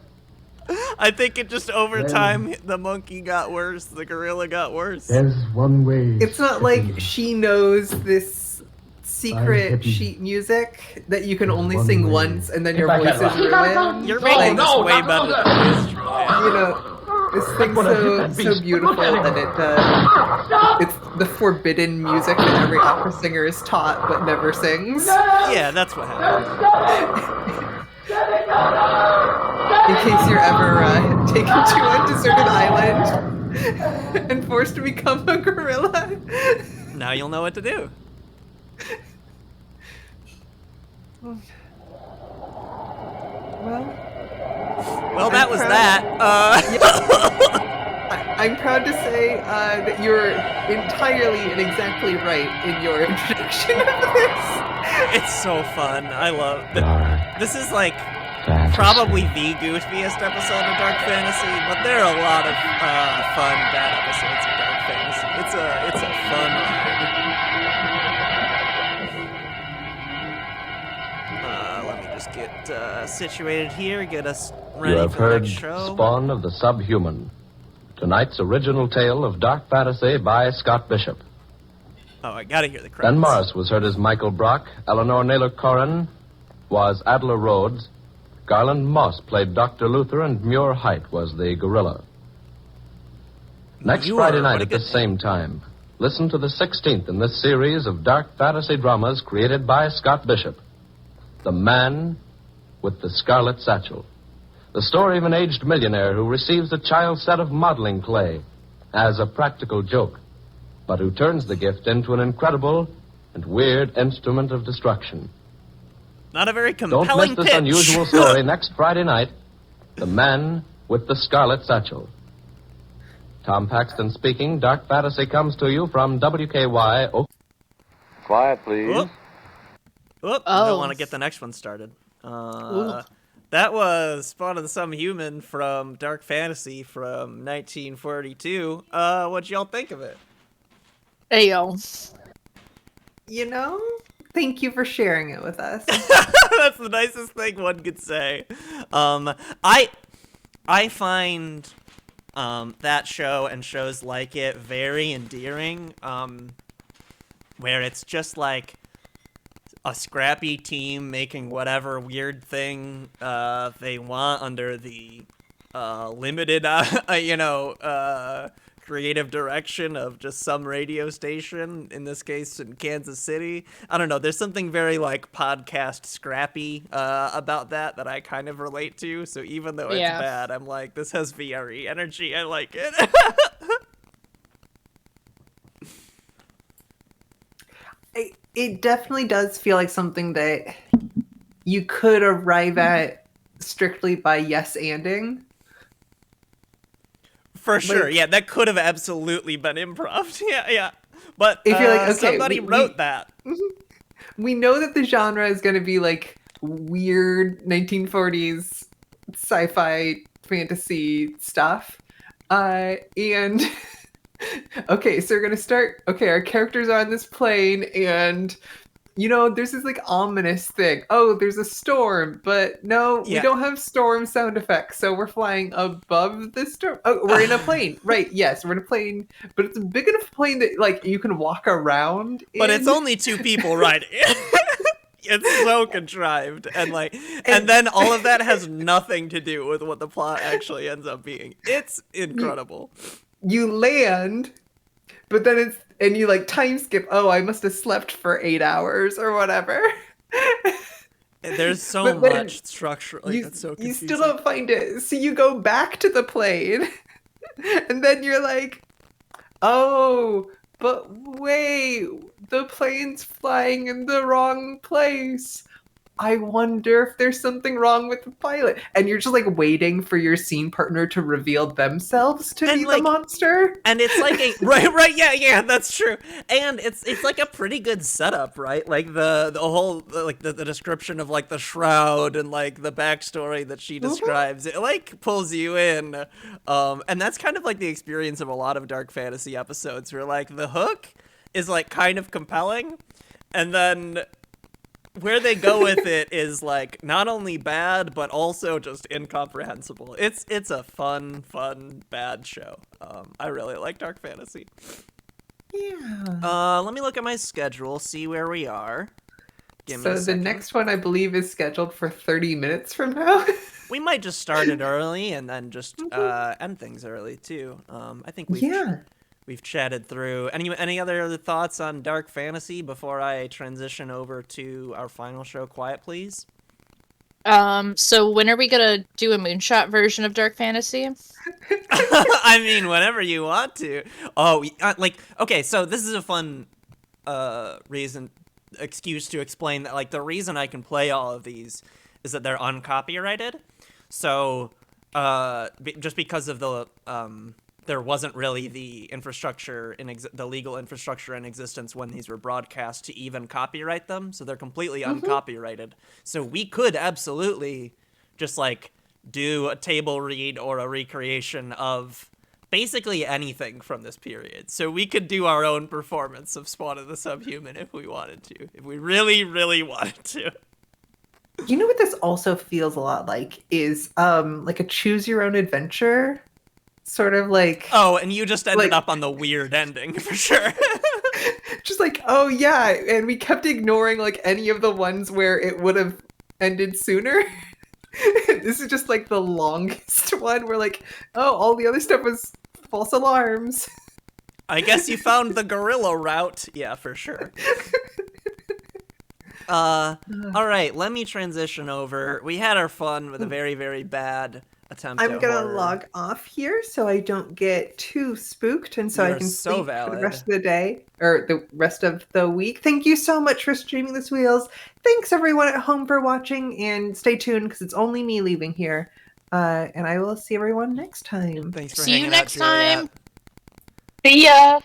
I think it just over time, the monkey got worse, the gorilla got worse. There's one way. It's not like she knows this secret happy. sheet music that you can only One sing way. once and then Get your back voice at is her. ruined. You're Like, making this way better than it is, Julia. you know, this thing's so beautiful that it's the forbidden music that every opera singer is taught but never sings. Yeah, that's what happened. In case you're ever taken to a deserted island and forced to become a gorilla. Now you'll know what to do. Well, that was that. I I'm proud to say that you're entirely and exactly right in your introduction of this. It's so fun. I love it. This is like probably the goofiest episode of Dark Fantasy, but there are a lot of fun bad episodes of Dark Fantasy. It's a fun ride. Let me just get situated here, get us ready You have for the heard next show. Spawn of the Subhuman, tonight's original tale of dark fantasy by Scott Bishop. Oh, I gotta hear the credits. Ben Morris was heard as Michael Brock. Eleanor Naylor Corrin was Adler Rhodes. Garland Moss played Dr. Luther, and Muir Height was the gorilla. Next Friday night at the same time, listen to the 16th in this series of dark fantasy dramas created by Scott Bishop. The Man with the Scarlet Satchel. The story of an aged millionaire who receives a child's set of modeling clay as a practical joke, but who turns the gift into an incredible and weird instrument of destruction. Not a very compelling Don't miss this pitch. unusual story next Friday night, The Man with the Scarlet Satchel. Tom Paxton speaking. Dark Fantasy comes to you from WKY. Quiet, please. I don't want to get the next one started. That was Spawn of the Subhuman from Dark Fantasy from 1942. What'd y'all think of it? Hey, yo. You know, thank you for sharing it with us. That's the nicest thing one could say. I find that show and shows like it very endearing, where it's just like a scrappy team making whatever weird thing they want under the limited, creative direction of just some radio station, in this case in Kansas City. I don't know, there's something very like podcast scrappy about that I kind of relate to, so even though it's bad, I'm like, this has VRE energy, I like it. It definitely does feel like something that you could arrive at strictly by yes-anding. For sure, yeah, that could have absolutely been improv. Yeah. But if you're like, okay, somebody wrote that. We know that the genre is going to be like weird 1940s sci-fi fantasy stuff. And okay, so we're going to start. Okay, our characters are on this plane, and there's this like ominous thing. Oh, there's a storm, but no, we don't have storm sound effects, so we're flying above the storm. Oh, we're in a plane, right? Yes, we're in a plane, but it's a big enough plane that like you can walk around. But it's only two people riding. It's so contrived, and then all of that has nothing to do with what the plot actually ends up being. It's incredible. You land, but then and you like time skip. Oh, I must have slept for 8 hours or whatever. There's so much structurally that's so confusing. You still don't find it. So you go back to the plane, and then you're like, oh, but wait, the plane's flying in the wrong place. I wonder if there's something wrong with the pilot. And you're just like waiting for your scene partner to reveal themselves to be the monster. And it's like right, yeah, that's true. And it's like a pretty good setup, right? Like the whole like the description of like the shroud and like the backstory that she describes. It like pulls you in. And that's kind of like the experience of a lot of dark fantasy episodes where like the hook is like kind of compelling, and then where they go with it is like not only bad but also just incomprehensible. It's a fun bad show. I really like Dark Fantasy. Yeah. Let me look at my schedule, see where we are. So the next one I believe is scheduled for 30 minutes from now. We might just start it early and then just end things early too. I think we've chatted through. Any other thoughts on Dark Fantasy before I transition over to our final show, Quiet Please? So when are we gonna do a Moonshot version of Dark Fantasy? I mean, whenever you want to. Oh, okay, so this is a fun excuse to explain that, like, the reason I can play all of these is that they're uncopyrighted. So, just because of the there wasn't really the the legal infrastructure in existence when these were broadcast to even copyright them, so they're completely uncopyrighted. So we could absolutely just like do a table read or a recreation of basically anything from this period. So we could do our own performance of Spawn of the Subhuman if we wanted to, if we really, really wanted to. You know what this also feels a lot like is like a choose your own adventure. Sort of like... Oh, and you just ended up on the weird ending, for sure. Just like, oh yeah, and we kept ignoring like any of the ones where it would have ended sooner. This is just like the longest one where like, oh, all the other stuff was false alarms. I guess you found the gorilla route. Yeah, for sure. All right, let me transition over. We had our fun with a very, very bad attempt I'm at gonna horror. log off here so I don't get too spooked, and so I can sleep for the rest of the day or the rest of the week. Thank you so much for streaming this, Wheels. Thanks everyone at home for watching, and stay tuned because it's only me leaving here. And I will see everyone next time. Thanks for See hanging you next out, Juliet. time. See ya.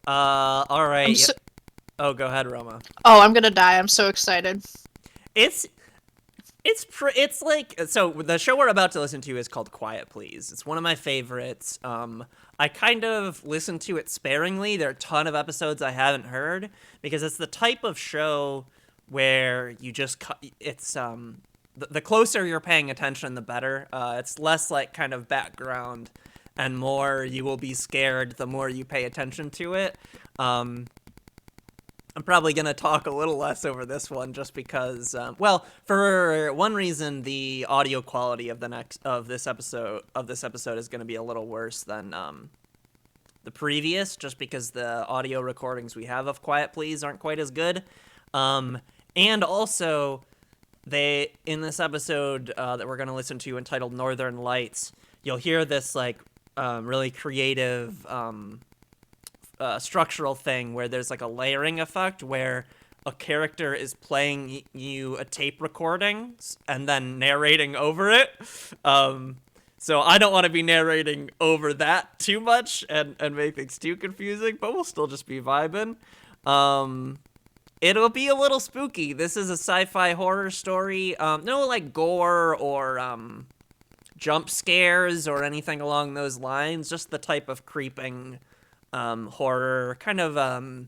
All right. Oh, go ahead, Roma. Oh, I'm gonna die. I'm so excited. It's like, so the show we're about to listen to is called Quiet Please. It's one of my favorites. I kind of listen to it sparingly. There are a ton of episodes I haven't heard because it's the type of show where you just, it's, the closer you're paying attention, the better. It's less like kind of background and more you will be scared the more you pay attention to it. I'm probably going to talk a little less over this one just because, well, for one reason, the audio quality of this episode is going to be a little worse than the previous, just because the audio recordings we have of Quiet Please aren't quite as good. And also, in this episode that we're going to listen to entitled Northern Lights, you'll hear this like really creative structural thing where there's like a layering effect where a character is playing you a tape recording and then narrating over it. So I don't want to be narrating over that too much and make things too confusing, but we'll still just be vibing. It'll be a little spooky. This is a sci-fi horror story. No like gore or jump scares or anything along those lines, just the type of creeping horror, kind of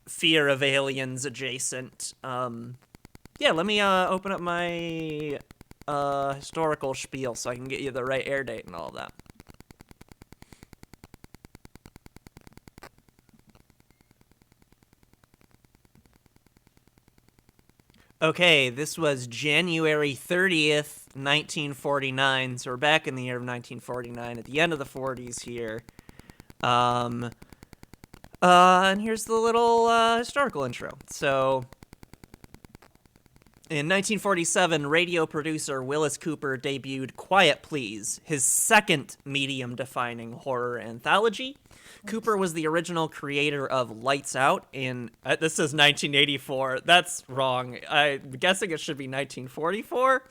fear of aliens adjacent. Yeah, let me open up my historical spiel so I can get you the right air date and all of that. Okay, this was January 30th, 1949, so we're back in the year of 1949, at the end of the 40s here. And here's the little historical intro. So, in 1947, radio producer Willis Cooper debuted Quiet Please, his second medium-defining horror anthology. Cooper was the original creator of Lights Out in, this is 1984, that's wrong. I'm guessing it should be 1944.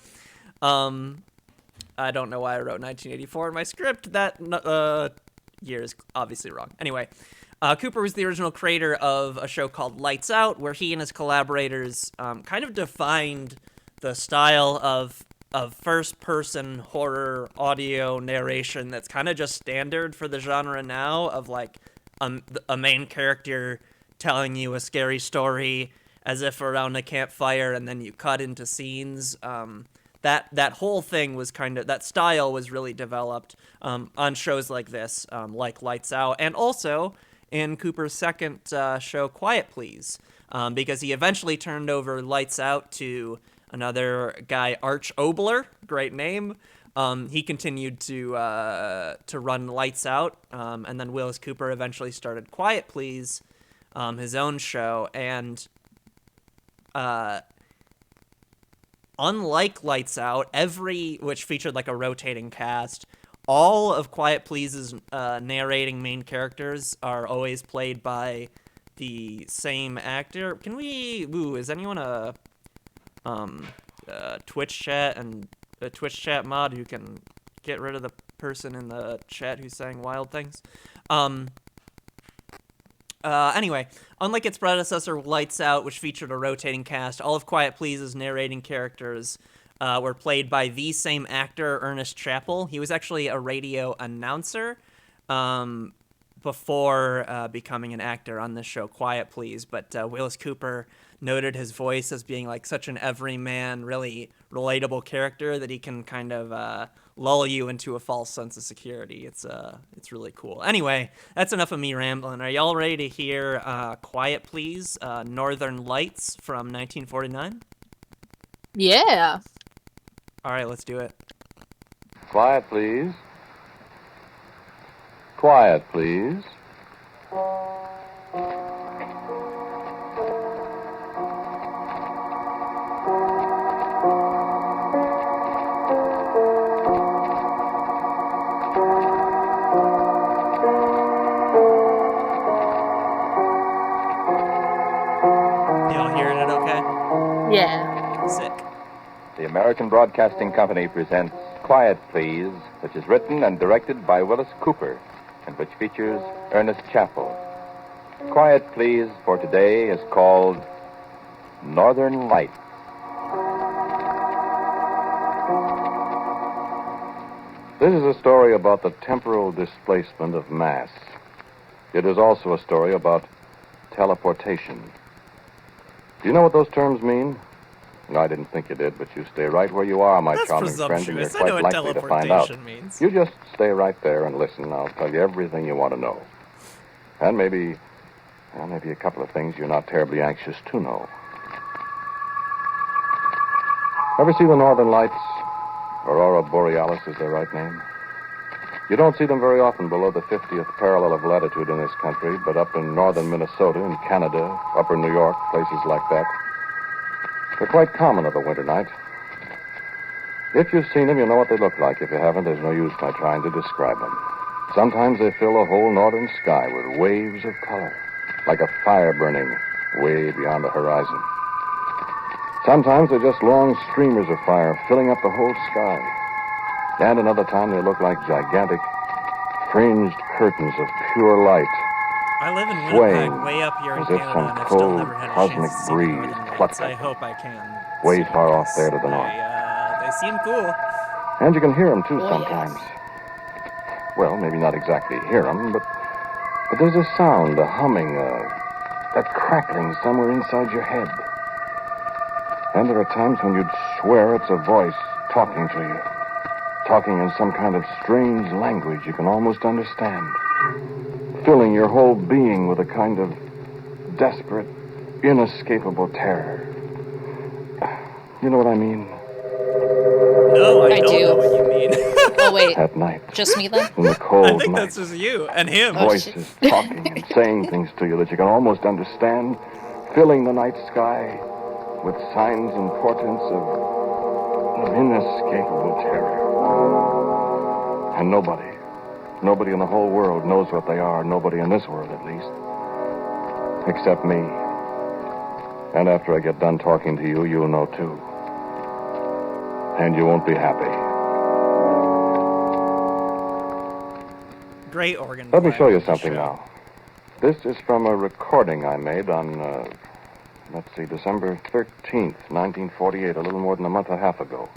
I don't know why I wrote 1984 in my script. That year is obviously wrong. Anyway, Cooper was the original creator of a show called Lights Out, where he and his collaborators kind of defined the style of first-person horror audio narration that's kind of just standard for the genre now, of like a main character telling you a scary story as if around a campfire, and then you cut into scenes. That whole thing was that style was really developed on shows like this, like Lights Out, and also in Cooper's second show, Quiet Please, because he eventually turned over Lights Out to another guy, Arch Obler, great name. He continued to run Lights Out, and then Willis Cooper eventually started Quiet Please, his own show, and unlike Lights Out, which featured like a rotating cast, all of Quiet Please's narrating main characters are always played by the same actor. Is anyone a Twitch chat mod who can get rid of the person in the chat who's saying wild things. Anyway, unlike its predecessor, Lights Out, which featured a rotating cast, all of Quiet Please's narrating characters were played by the same actor, Ernest Chappell. He was actually a radio announcer before becoming an actor on this show, Quiet Please. But Willis Cooper noted his voice as being like such an everyman, really relatable character that he can kind of lull you into a false sense of security. It's really cool. Anyway, that's enough of me rambling. Are y'all ready to hear Quiet Please, Northern Lights from 1949? Yeah. All right, let's do it. Quiet, please. Quiet, please. Y'all hearing it okay? Yeah. Sick. The American Broadcasting Company presents Quiet, Please, which is written and directed by Willis Cooper, and which features Ernest Chappell. Quiet, Please, for today is called Northern Lights. This is a story about the temporal displacement of mass. It is also a story about teleportation. Do you know what those terms mean? I didn't think you did, but you stay right where you are, my charming friend, and you're I know quite what likely to find out. teleportation means. You just stay right there and listen. I'll tell you everything you want to know. And maybe a couple of things you're not terribly anxious to know. Ever see the Northern Lights? Aurora Borealis is their right name. You don't see them very often below the 50th parallel of latitude in this country, but up in northern Minnesota, in Canada, upper New York, places like that, they're quite common of a winter night. If you've seen them, you'll know what they look like. If you haven't, there's no use my trying to describe them. Sometimes they fill the whole northern sky with waves of color, like a fire burning way beyond the horizon. Sometimes they're just long streamers of fire filling up the whole sky. And another time they look like gigantic, fringed curtains of pure light, I live in swaying Winnipeg, way up here in as if Canada, some and I've still cold never had a cosmic chance to see the breeze Northern Lights. plucked I them hope I can. way far off there to the north. They seem cool. And you can hear them, too, Oh, sometimes. Well, maybe not exactly hear them, but there's a sound, a humming, a crackling somewhere inside your head. And there are times when you'd swear it's a voice talking to you, talking in some kind of strange language you can almost understand, filling your whole being with a kind of desperate, inescapable terror. You know what I mean? No, I I don't do. know what you mean. Oh, wait. At night, Just me, then? in the cold I think night, that's just you and him. voices talking and saying things to you that you can almost understand, filling the night sky with signs and portents of inescapable terror. And nobody in the whole world knows what they are, nobody in this world at least, except me. And after I get done talking to you, you'll know too. And you won't be happy. Great organ. Let me player show you on the something show. now. This is from a recording I made on, December 13th, 1948, a little more than a month and a half ago.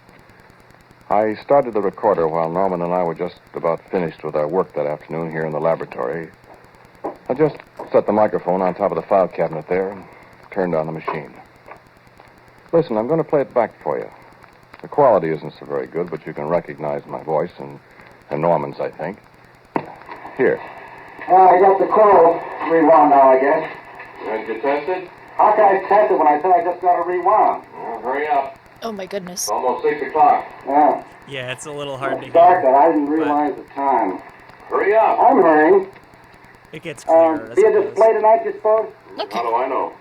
I started the recorder while Norman and I were just about finished with our work that afternoon here in the laboratory. I just set the microphone on top of the file cabinet there and turned on the machine. Listen, I'm going to play it back for you. The quality isn't so very good, but you can recognize my voice and Norman's, I think. Here. I got the call. Rewound now, I guess. Did you test it? How can I test it when I said I just got a rewound? Well, hurry up. Oh, my goodness. It's almost 6 o'clock. Yeah. Yeah, it's a little hard to Dark hear. that I didn't realize the time. Hurry up. I'm hurrying. It gets clearer. I Be a suppose. display tonight, you suppose? Okay. How do I know?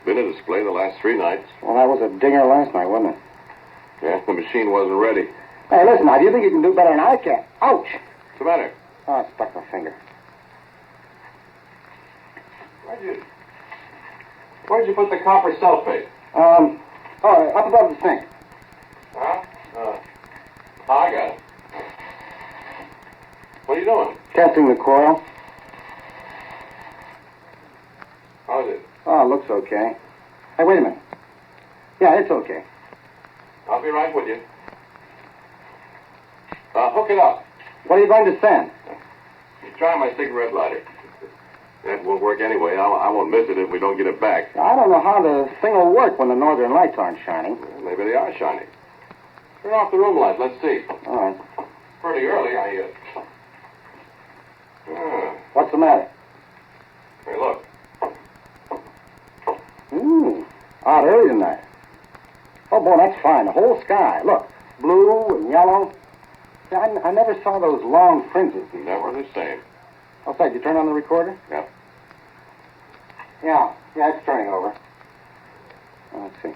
Been a display the last 3 nights. Well, that was a dinger last night, wasn't it? Yeah, the machine wasn't ready. Hey, listen, now, do you think you can do better than I can? Ouch! What's the matter? Oh, I stuck my finger. Where'd you put the copper sulfate? Up above the sink. Huh? I got it. doing? Testing the coil. How's it? Oh, it looks okay. Hey, wait a minute. Yeah, it's okay. I'll be right with you. Hook it up. What are you going to send? You try my cigarette lighter. That won't work anyway. I won't miss it if we don't get it back. I don't know how the thing will work when the northern lights aren't shining. Well, maybe they are shining. Turn off the room light. Let's see. All right. Pretty early, What's the matter? Hey, look. Out early tonight. Oh, boy, that's fine. The whole sky. Look, blue and yellow. Yeah, I never saw those long fringes. Never the same. Outside, you turn on the recorder? Yep. Yeah, it's turning over. Let's see.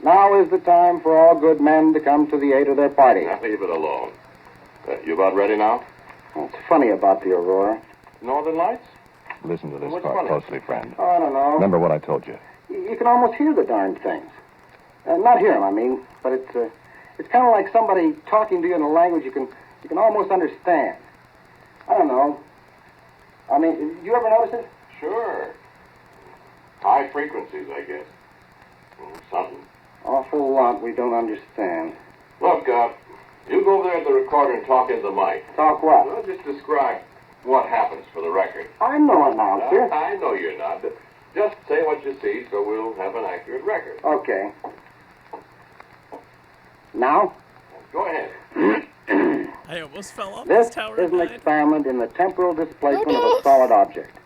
Now is the time for all good men to come to the aid of their party. Now, leave it alone. You about ready now? What's funny about the aurora? Northern Lights? Listen to this What's part funny? closely, friend. Oh, I don't know. Remember what I told you. You can almost hear the darn things. Not hear them, I mean, but it's kind of like somebody talking to you in a language you can almost understand. I don't know. I mean, you ever notice it? Sure. High frequencies, I guess. Something. Awful lot we don't understand. Look, you go over there at the recorder and talk into the mic. Talk what? Well, just describe what happens for the record. I'm no announcer. I know you're not. Just say what you see so we'll have an accurate record. Okay. Now? Go ahead. I almost fell off This this tower. is an experiment in the temporal displacement of a solid object.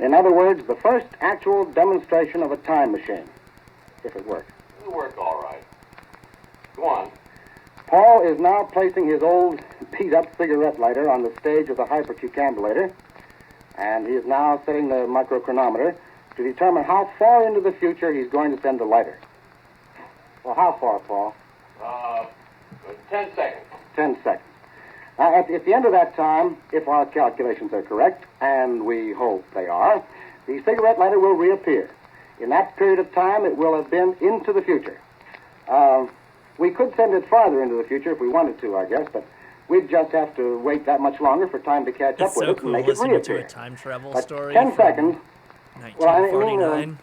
In other words, the first actual demonstration of a time machine, if it works. It'll work all right. Go on. Paul is now placing his old beat-up cigarette lighter on the stage of the hypercucambulator, and he is now setting the microchronometer to determine how far into the future he's going to send the lighter. Well, how far, Paul? 10 seconds. 10 seconds. At the end of that time, if our calculations are correct, and we hope they are, the cigarette lighter will reappear. In that period of time, it will have been into the future. We could send it farther into the future if we wanted to, I guess, but we'd just have to wait that much longer for time to catch up with it and make it reappear. To a time travel But story. 10 seconds. 1949.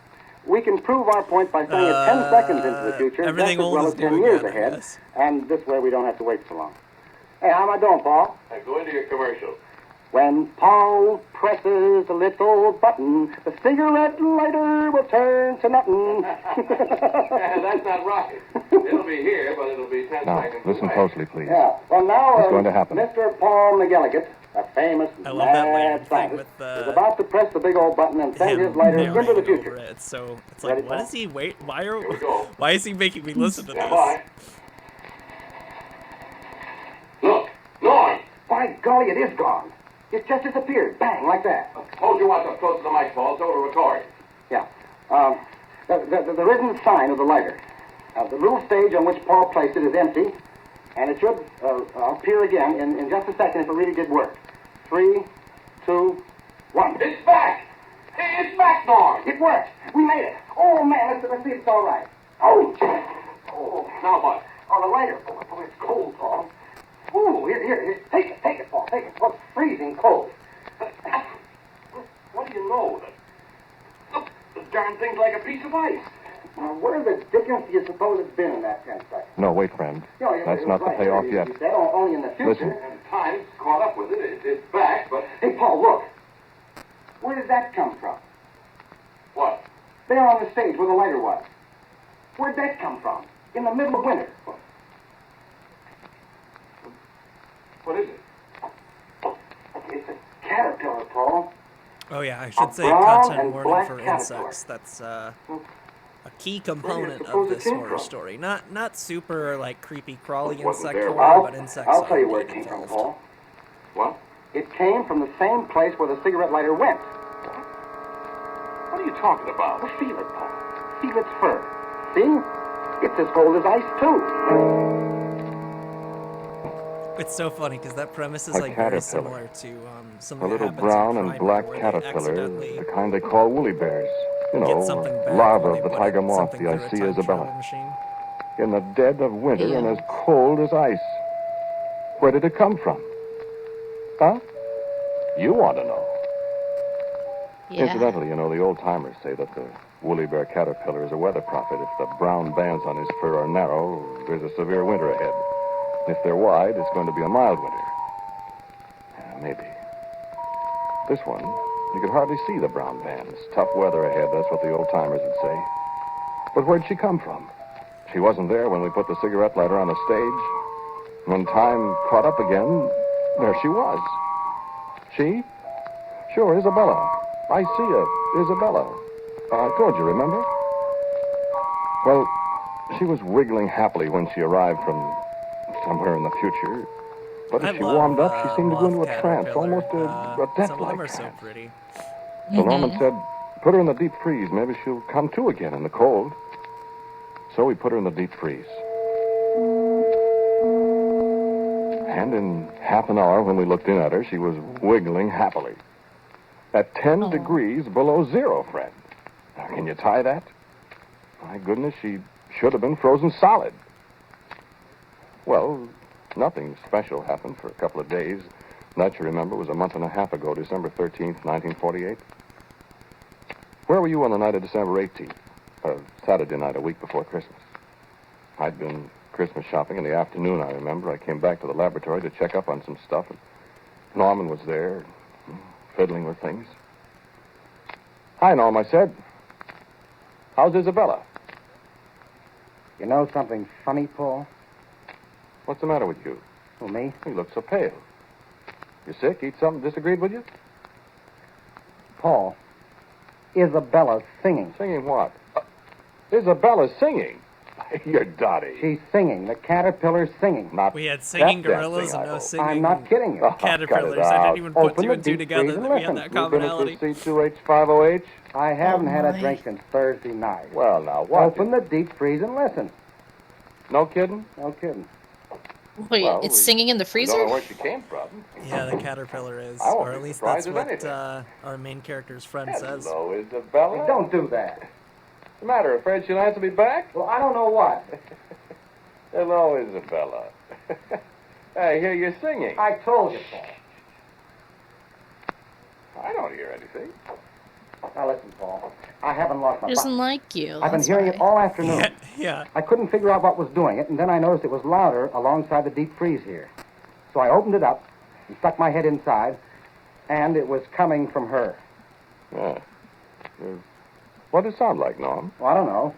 We can prove our point by saying it 10 seconds into the future, everything just as well old as is 10 new years again, I ahead, guess. and this way we don't have to wait so long. Hey, how am I doing, Paul? Now go into your commercial. When Paul presses a little button, the cigarette lighter will turn to nothing. That's not right. It'll be here, but it'll be 10 Now, seconds listen away. closely, please. Yeah. Well, now, What's going to happen? Mr. Paul McGillicuddy, a famous I love that later mad thing scientist, with is about to press the big old button and send his lighter into the narrating future. over it. It's Ready, like, what Paul? is he? Why is he making me listen to Stand this? by. Look, Norm. By golly, it is gone. It just disappeared. Bang, like that. Hold your watch up close to the mic, Paul, so it'll record. Yeah. There isn't a sign of the lighter. The little stage on which Paul placed it is empty, and it should appear again in just a second if it really did work. 3, 2, 1. It's back! Hey, it's back, Norm! It worked! We made it! Oh, man, let's see if it's all right. Oh, Jack! Oh, now what? Oh, the lighter. Oh, it's cold, Paul. Ooh, here. Take it, Paul. Take it. Oh, it's freezing cold. What do you know? Look, the darn thing's like a piece of ice. Now, where the dickens do you suppose it's been in that 10 seconds? No, wait, friend. No, That's not the right. payoff You yet. said only in the future. Listen. And time's caught up with it. It's back, but... Hey, Paul, look. Where did that come from? What? There on the stage where the lighter was. Where'd that come from? In the middle of winter. What is it? It's a caterpillar, Paul. Oh yeah, I should say brown content and warning black for caterpillar. insects. That's a key component of suppose it this came horror from? story. Not super like creepy crawly It wasn't insect there. horror, but insects. I'll tell are you where it being came from, involved. Paul. What? It came from the same place where the cigarette lighter went. What are you talking about? Well, feel it, Paul. Feel its fur. See? It's as cold as ice, too. It's so funny because that premise is A like very caterpillar. similar to A something little that happens brown in and Primer, black where they caterpillar, accidentally the kind they call woolly bears. You get know, something back larva when of they the put tiger moth, something the through a Icea time travel isabella. machine. In the dead of winter and Yeah. as cold as ice. Where did it come from? Huh? You want to know. Yeah. Incidentally, you know, the old-timers say that the woolly bear caterpillar is a weather prophet. If the brown bands on his fur are narrow, there's a severe winter ahead. If they're wide, it's going to be a mild winter. Maybe. This one, you could hardly see the brown bands. Tough weather ahead, that's what the old-timers would say. But where'd she come from? She wasn't there when we put the cigarette lighter on the stage. When time caught up again, there she was. She? Sure, Isabella. I see her, Isabella. I told you, remember? Well, she was wiggling happily when she arrived from somewhere in the future. But as she warmed up, she seemed to go into a trance, almost a death-like trance. So pretty. So Norman said, put her in the deep freeze. Maybe she'll come to again in the cold. So we put her in the deep freeze. And in half an hour, when we looked in at her, she was wiggling happily. At 10 degrees below zero, friend. Now, can you tie that? My goodness, she should have been frozen solid. Well, nothing special happened for a couple of days. That, you remember, was a month and a half ago, December 13th, 1948. Where were you on the night of December 18th? Saturday night, a week before Christmas. I'd been Christmas shopping in the afternoon, I remember. I came back to the laboratory to check up on some stuff, and Norman was there, fiddling with things. Hi, Norm, I said. How's Isabella? You know something funny, Paul? What's the matter with you? Well, me? You look so pale. You sick? Eat something disagreed with you? Paul, Isabella's singing. Singing what? Isabella's singing? You're dotty. She's singing. The caterpillar's singing. We had singing gorillas and no singing I'm not kidding you. caterpillars. I didn't even put two and two together that we had that commonality. C2H5OH? I haven't had a drink since Thursday night. Well, now, what? Open the deep freeze and listen. No kidding? No kidding. Wait, it's singing in the freezer? I don't know where she came from. Yeah, the caterpillar is. I won't Or at be least surprised that's at what our main character's friend says. Hello, Isabella. Hey, don't do that. What's the matter? Afraid she'll answer me back? Well, I don't know what. Hello, Isabella. I hear you singing. I told you, Paul. I don't hear anything. Now listen, Paul. I haven't lost my He doesn't like you. I've been hearing it all afternoon. Yeah. I couldn't figure out what was doing it, and then I noticed it was louder alongside the deep freeze here. So I opened it up and stuck my head inside, and it was coming from her. Yeah. What does it sound like, Norm? Well, I don't know.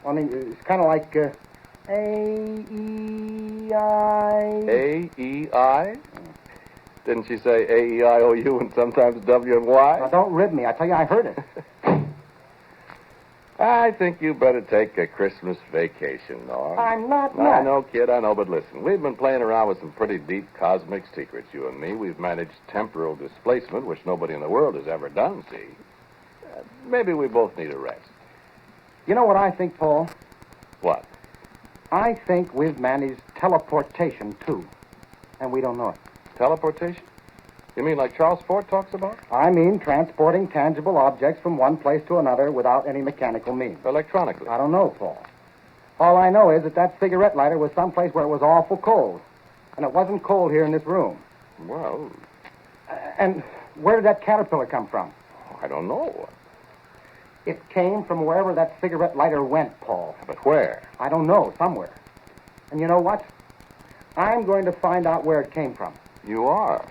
Only it's kind of like A-E-I. A-E-I? Didn't she say A-E-I-O-U and sometimes W and Y? Now, don't rib me. I tell you, I heard it. I think you better take a Christmas vacation, Norm. I'm not I know, kid, I know, but listen, we've been playing around with some pretty deep cosmic secrets, you and me. We've managed temporal displacement, which nobody in the world has ever done, see? Maybe we both need a rest. You know what I think, Paul? What? I think we've managed teleportation, too, and we don't know it. Teleportation? You mean like Charles Fort talks about? I mean transporting tangible objects from one place to another without any mechanical means. Electronically? I don't know, Paul. All I know is that cigarette lighter was someplace where it was awful cold. And it wasn't cold here in this room. Well... And where did that caterpillar come from? I don't know. It came from wherever that cigarette lighter went, Paul. But where? I don't know, somewhere. And you know what? I'm going to find out where it came from. You are?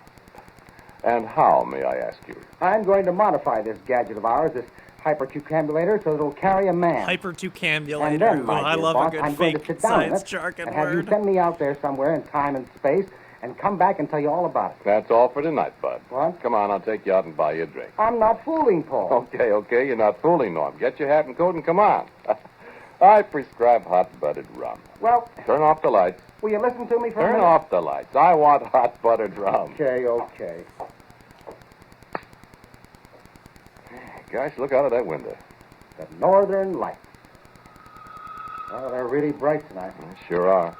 And how, may I ask you? I'm going to modify this gadget of ours, this hypertucambulator, so that it'll carry a man. Hypertucambulator. And then, my I dear love boss, a good I'm going to fake sit down in science it jargon and have you word. send me out there somewhere in time and space and come back and tell you all about it. That's all for tonight, Bud. What? Come on, I'll take you out and buy you a drink. I'm not fooling, Paul. Okay, you're not fooling, Norm. Get your hat and coat and come on. I prescribe hot-buttered rum. Well... Turn off the lights. Will you listen to me for a Turn minute? off the lights. I want hot-buttered rum. Okay. Gosh, look out of that window. The northern lights. Oh, they're really bright tonight. Sure are.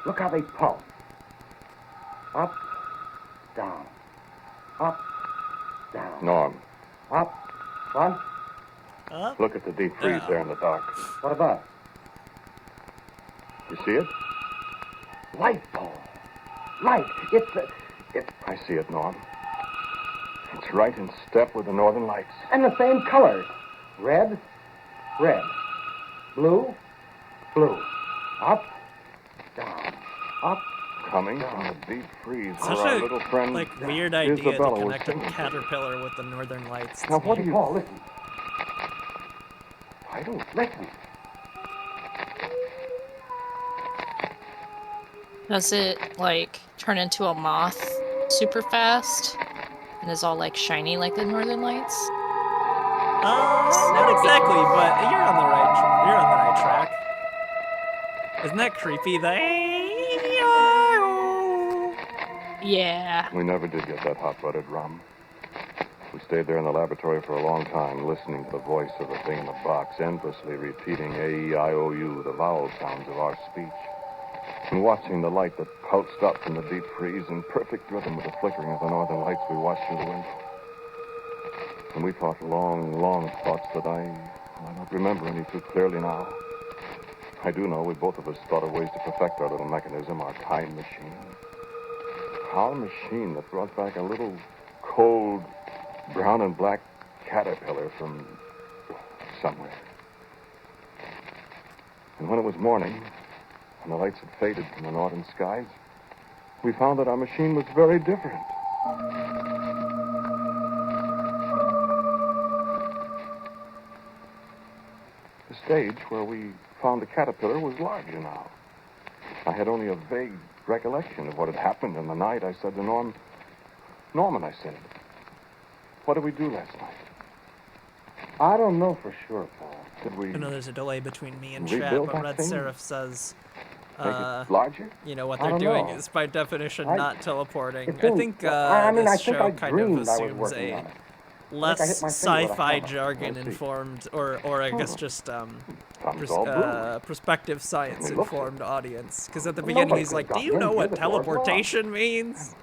Look how they pulse. Up, down. Up, down. Norm, Up, one. Up. look at the deep freeze there in the dark. What about? You see it? Light, Paul. Light. I see it, Norm. It's right in step with the northern lights. And the same colors. Red, red. Blue, blue. Up, down, up. Coming from the deep freeze Such where our a little friend weird idea Isabella to was connect a singing. caterpillar with the northern lights. Now, what do you... Paul, listen. I don't... Listen. Does it, like, turn into a moth super fast? And is all, like, shiny like the northern lights? Not exactly, but you're on the right track. Isn't that creepy? Yeah. We never did get that hot-blooded rum. We stayed there in the laboratory for a long time, listening to the voice of the thing in the box, endlessly repeating A-E-I-O-U, the vowel sounds of our speech, and watching the light that pulsed up from the deep freeze in perfect rhythm with the flickering of the northern lights we watched through the window. And we thought long, long thoughts that I don't remember any too clearly now. I do know we both of us thought of ways to perfect our little mechanism, our time machine. Our machine that brought back a little cold brown and black caterpillar from somewhere. And when it was morning, and the lights had faded from the northern skies, we found that our machine was very different. The stage where we found the caterpillar was larger now. I had only a vague recollection of what had happened in the night. I said to Norman, I said, what did we do last night? I don't know for sure, Paul. Did we... I know there's a delay between me and chat, rebuild but that Red thing? Seraph says... Make it larger? You know, what I they're don't doing know. is, by definition, not teleporting. It's I in- think I mean, I this think show I kind of dreamed I was assumes working a on it. less I hit my finger with a sci-fi hammer. jargon I see. informed, or I guess just Thumbs all blue. prospective science It looks informed audience. Because at the Well, beginning nobody he's could've like, "Do got you in know here. what The door's locked." teleportation means?"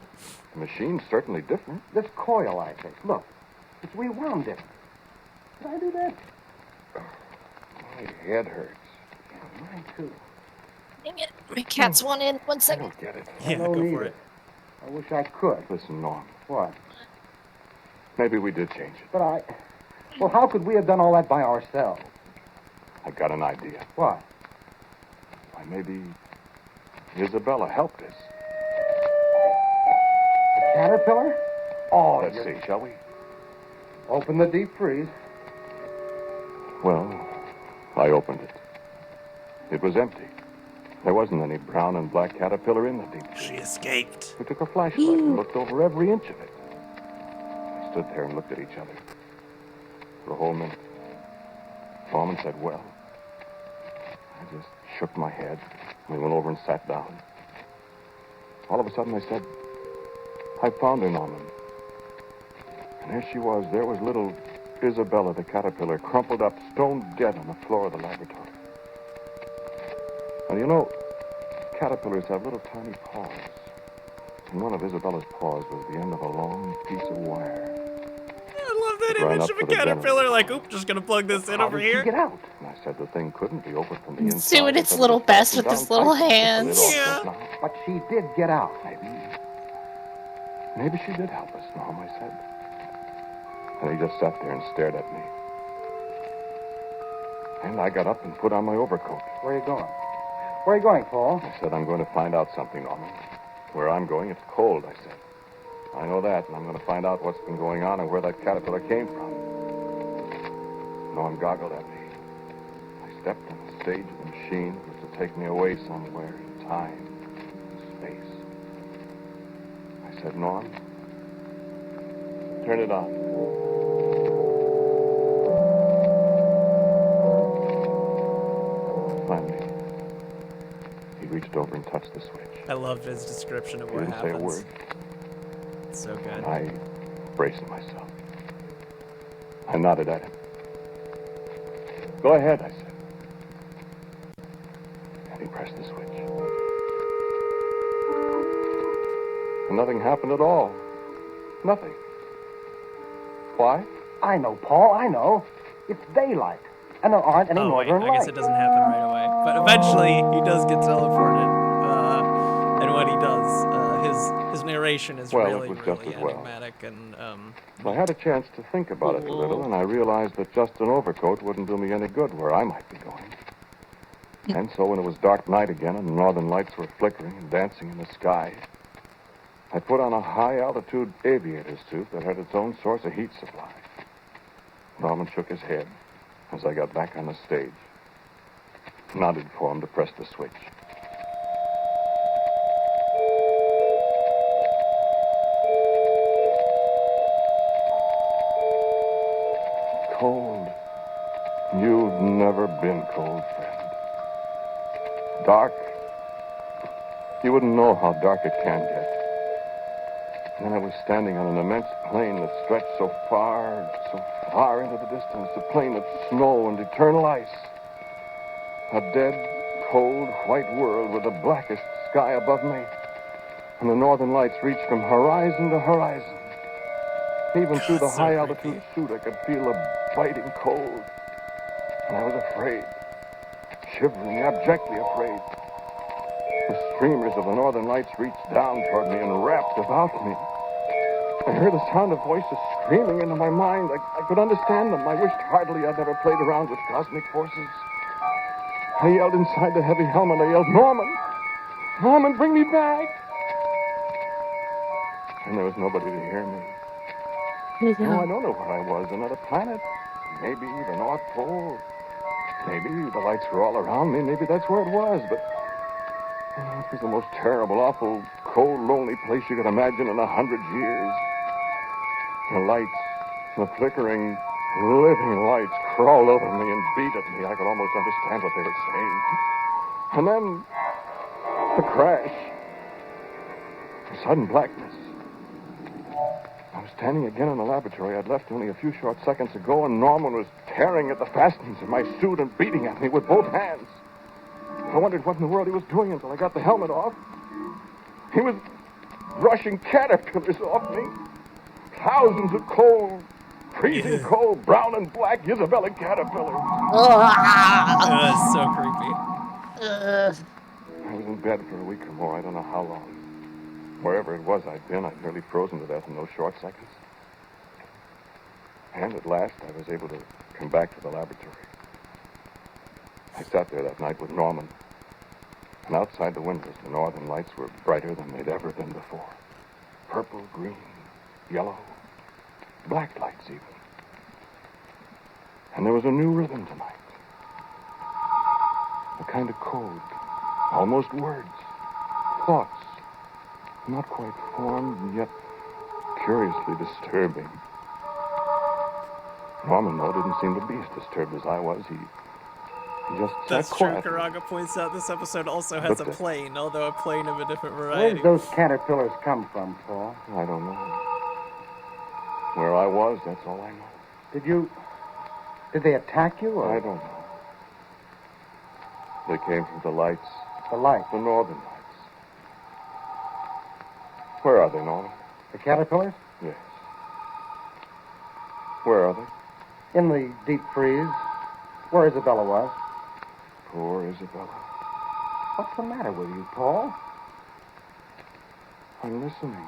The machine's certainly different. This coil, I think. Look, it's rewound different. Did I do that? My head hurts. Yeah, mine too. Dang it. My cat's one in. 1 I second. don't get it. Yeah, don't go need for it. it. I wish I could. Listen, Norm, What? maybe we did change it. But well, how could we have done all that by ourselves? I got an idea. What? Why, maybe Isabella helped us. The caterpillar? Oh, Let's see, shall we? Open the deep freeze. Well, I opened it. It was empty. There wasn't any brown and black caterpillar in the deep freeze. She escaped. We took a flashlight and looked over every inch of it. We stood there and looked at each other. For a whole minute. Norman said, well. I just shook my head. We went over and sat down. All of a sudden I said, I found her, Norman. And there she was. There was little Isabella the caterpillar, crumpled up, stone dead on the floor of the laboratory. And you know, caterpillars have little tiny paws. And one of Isabella's paws was the end of a long piece of wire. I love that Ran image up of a for the caterpillar, like, oop, just gonna plug this in How over did she here. get out? And I said the thing couldn't be opened from the It's inside. doing its because little it was best with fastened its down little tight. hands. Yeah. But she did get out. Maybe she did help us, Norm, I said. And he just sat there and stared at me. And I got up and put on my overcoat. Where are you going? Where are you going, Paul? I said, I'm going to find out something, Norman. Where I'm going, it's cold, I said. I know that, and I'm going to find out what's been going on and where that caterpillar came from. Norm goggled at me. I stepped on the stage of the machine that was to take me away somewhere in time, in space. I said, Norm, turn it on. Finally, he reached over and touched the switch. I love his description of He what didn't happens. say a word. It's so good. And I braced myself. I nodded at him. Go ahead, I said. And he pressed the switch. And nothing happened at all. Nothing. Why? I know, Paul, I know. It's daylight. And there aren't any northern I guess lights. it doesn't happen right away. But eventually, he does get teleported. And when he does, his his narration is really enigmatic and. I had a chance to think about it a little, and I realized that just an overcoat wouldn't do me any good where I might be going. And so when it was dark night again and the northern lights were flickering and dancing in the sky, I put on a high-altitude aviator suit that had its own source of heat supply. Norman shook his head as I got back on the stage, nodded for him to press the switch. Cold. You've never been cold, friend. Dark. You wouldn't know how dark it can get. And then I was standing on an immense plain that stretched so far into the distance, a plain of snow and eternal ice. A dead, cold, white world with the blackest sky above me. And the northern lights reached from horizon to horizon. Even through the high-altitude suit, I could feel a biting cold. And I was afraid. Shivering, abjectly afraid. The streamers of the northern lights reached down toward me and wrapped about me. I heard the sound of voices screaming into my mind. I could understand them. I wished heartily I'd never played around with cosmic forces. I yelled inside the heavy helmet. I yelled, Norman! Norman, bring me back! And there was nobody to hear me. No, I don't know where I was. Another planet. Maybe the North Pole. Maybe the lights were all around me. Maybe that's where it was. But it was the most terrible, awful, cold, lonely place you could imagine in 100 years. The lights, the flickering, living lights crawled over me and beat at me. I could almost understand what they were saying. And then the crash. The sudden blackness. I was standing again in the laboratory I'd left only a few short seconds ago, and Norman was tearing at the fastenings of my suit and beating at me with both hands. I wondered what in the world he was doing until I got the helmet off. He was brushing caterpillars off me. Thousands of cold, freezing cold, brown and black Isabella caterpillars. That's so creepy. I was in bed for a week or more. I don't know how long. Wherever it was I'd been, I'd nearly frozen to death in those short seconds. And at last, I was able to come back to the laboratory. I sat there that night with Norman. And outside the windows, the northern lights were brighter than they'd ever been before. Purple, green, yellow, black lights even. And there was a new rhythm tonight. A kind of code, almost words, thoughts, not quite formed, and yet curiously disturbing. Norman, though, didn't seem to be as disturbed as I was. He just That's sat true. quietly. Karaga points out this episode also has a plane, although a plane of a different Where variety. did those caterpillars come from, Paul? I don't know. Where I was, that's all I know. Did they attack you, or? I don't know. They came from the lights. The lights? The northern lights. Where are they, Norman? The caterpillars? Yes. Where are they? In the deep freeze, where Isabella was. Poor Isabella. What's the matter with you, Paul? I'm listening.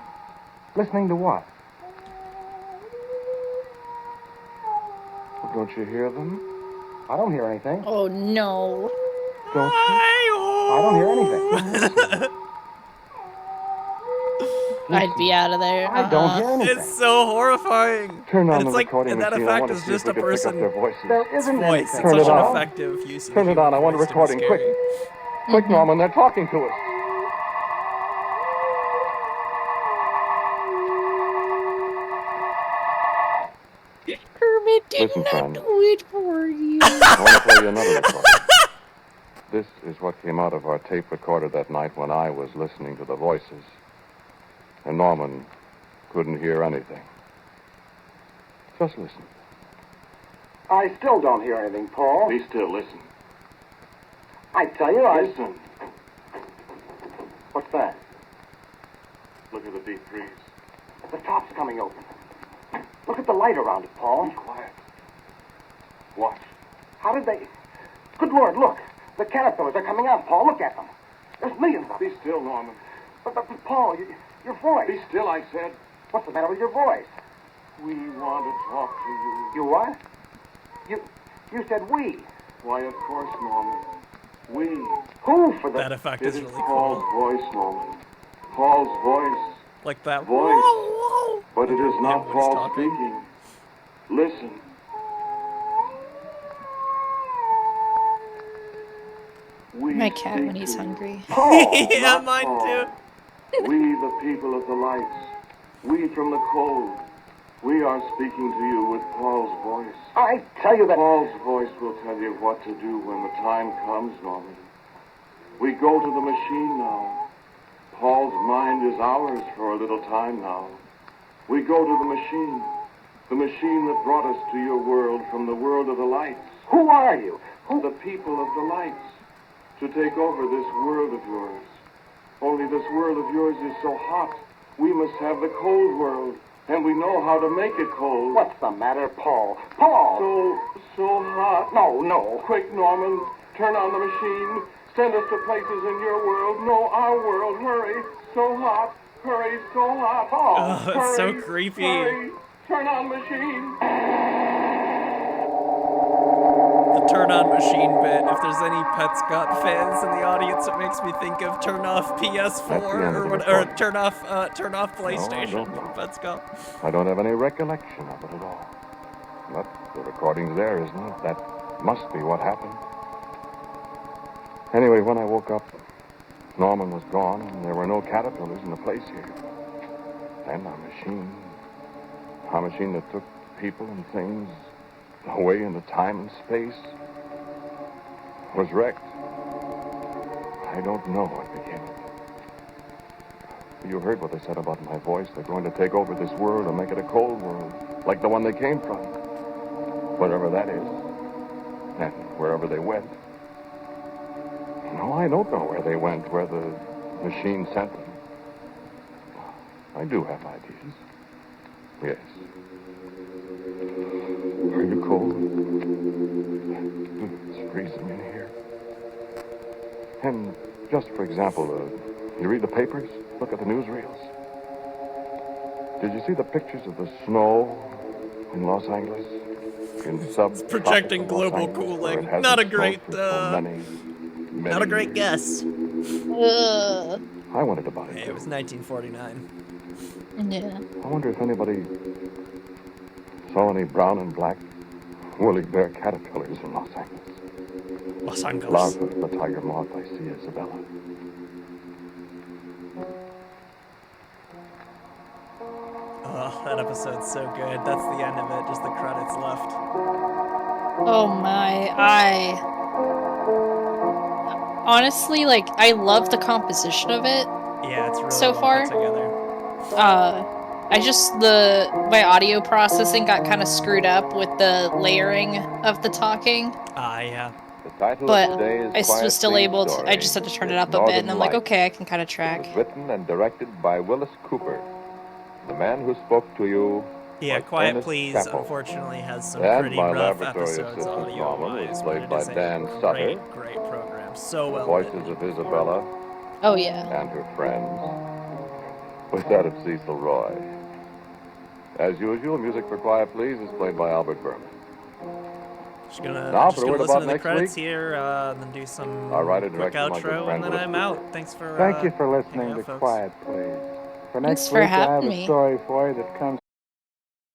Listening to what? Well, don't you hear them? I don't hear anything. Oh, no. Don't you? I don't hear anything. I'd be out of there. I don't hear anything. It's so horrifying. Turn on and the it's like, recording and that machine. I effect want to is see just if a we can pick up person their voices. There isn't voice. anything. It's Turn such it an on. effective use of Turn it on. I want a voice to be recording. Quick. scary. Quick, Norman. They're talking to us. Kermit did Listen, not friend. do it for you. I want to play you another recording. This is what came out of our tape recorder that night when I was listening to the voices. And Norman couldn't hear anything. Just listen. I still don't hear anything, Paul. Be still. Listen. I tell you, Listen. What's that? Look at the deep freeze. The top's coming open. Look at the light around it, Paul. Be quiet. Watch. How did they... Good Lord, look. The caterpillars are coming out, Paul. Look at them. There's millions of them. Be still, Norman. But Paul, Your voice. Be still, I said. What's the matter with your voice? We want to talk to you. You what? You said we. Why, of course, Norman. We. Who for the... That effect is really Paul's cool. voice, Norman. Paul's voice. Like that. Voice. Whoa. But it is not voice Paul talking. speaking. Listen. We My cat speak when he's to you. hungry. Paul, Yeah, not mine Paul. too. We, the people of the lights. We from the cold. We are speaking to you with Paul's voice. I tell you that... Paul's voice will tell you what to do when the time comes, Norman. We go to the machine now. Paul's mind is ours for a little time now. We go to the machine that brought us to your world from the world of the lights. Who are you? The people of the lights. To take over this world of yours. Only this world of yours is so hot. We must have the cold world. And we know how to make it cold. What's the matter, Paul? Paul! So hot. No. Quick, Norman. Turn on the machine. Send us to places in your world. No, our world. Hurry. So hot. Hurry, so hot. Paul! Oh, it's so creepy. Hurry. Turn on machine. The turn on machine bit. If there's any Petscop fans in the audience, it makes me think of turn off PS4 or turn off PlayStation. Petscop. I don't have any recollection of it at all. But the recording's there, isn't it? That must be what happened. Anyway, when I woke up, Norman was gone, and there were no caterpillars in the place here. And our machine that took people and things away into time and space, was wrecked. I don't know what became of it. You heard what they said about my voice. They're going to take over this world and make it a cold world, like the one they came from. Wherever that is, and wherever they went. No, I don't know where they went, where the machine sent them. I do have ideas. Yes. Are you cold? It's freezing in here. And just for example, you read the papers? Look at the newsreels. Did you see the pictures of the snow in Los Angeles? It's projecting global cooling. Not a great, not a great guess. I wondered about it. Hey, it was 1949. Yeah. I wonder if anybody saw any brown and black woolly bear caterpillars in Los Angeles. Los Angeles. Larva of the tiger moth I see, Isabella. Oh, that episode's so good. That's the end of it. Just the credits left. Oh my, honestly, like, I love the composition of it. Yeah, it's really so well far. put together. My audio processing got kind of screwed up with the layering of the talking. Yeah. The title But of today is I was still able to, I just had to turn it up a bit, and I'm like, Northern okay, I can kind of track. It was written and directed by Willis Cooper. The man who spoke to you. Yeah, Quiet Ernest Please, Chappell. unfortunately, has some And pretty my rough laboratory episodes assistant Norman audio-wise, was but played it by is a Dan Sutter. great program. So The well voices written. of Isabella Oh, yeah. and her friends. With that of Cecil Roy. As usual, music for Quiet Please is played by Albert Berman. Just gonna Now, just for a gonna word listen about to the next credits week. here, then do some Our writer quick director, my good outro, friend and then Willis I'm Cooper. out. Thanks for Thank you for hanging listening out, to folks. Quiet Please. For Thanks next for week, I have having a me. story for you that comes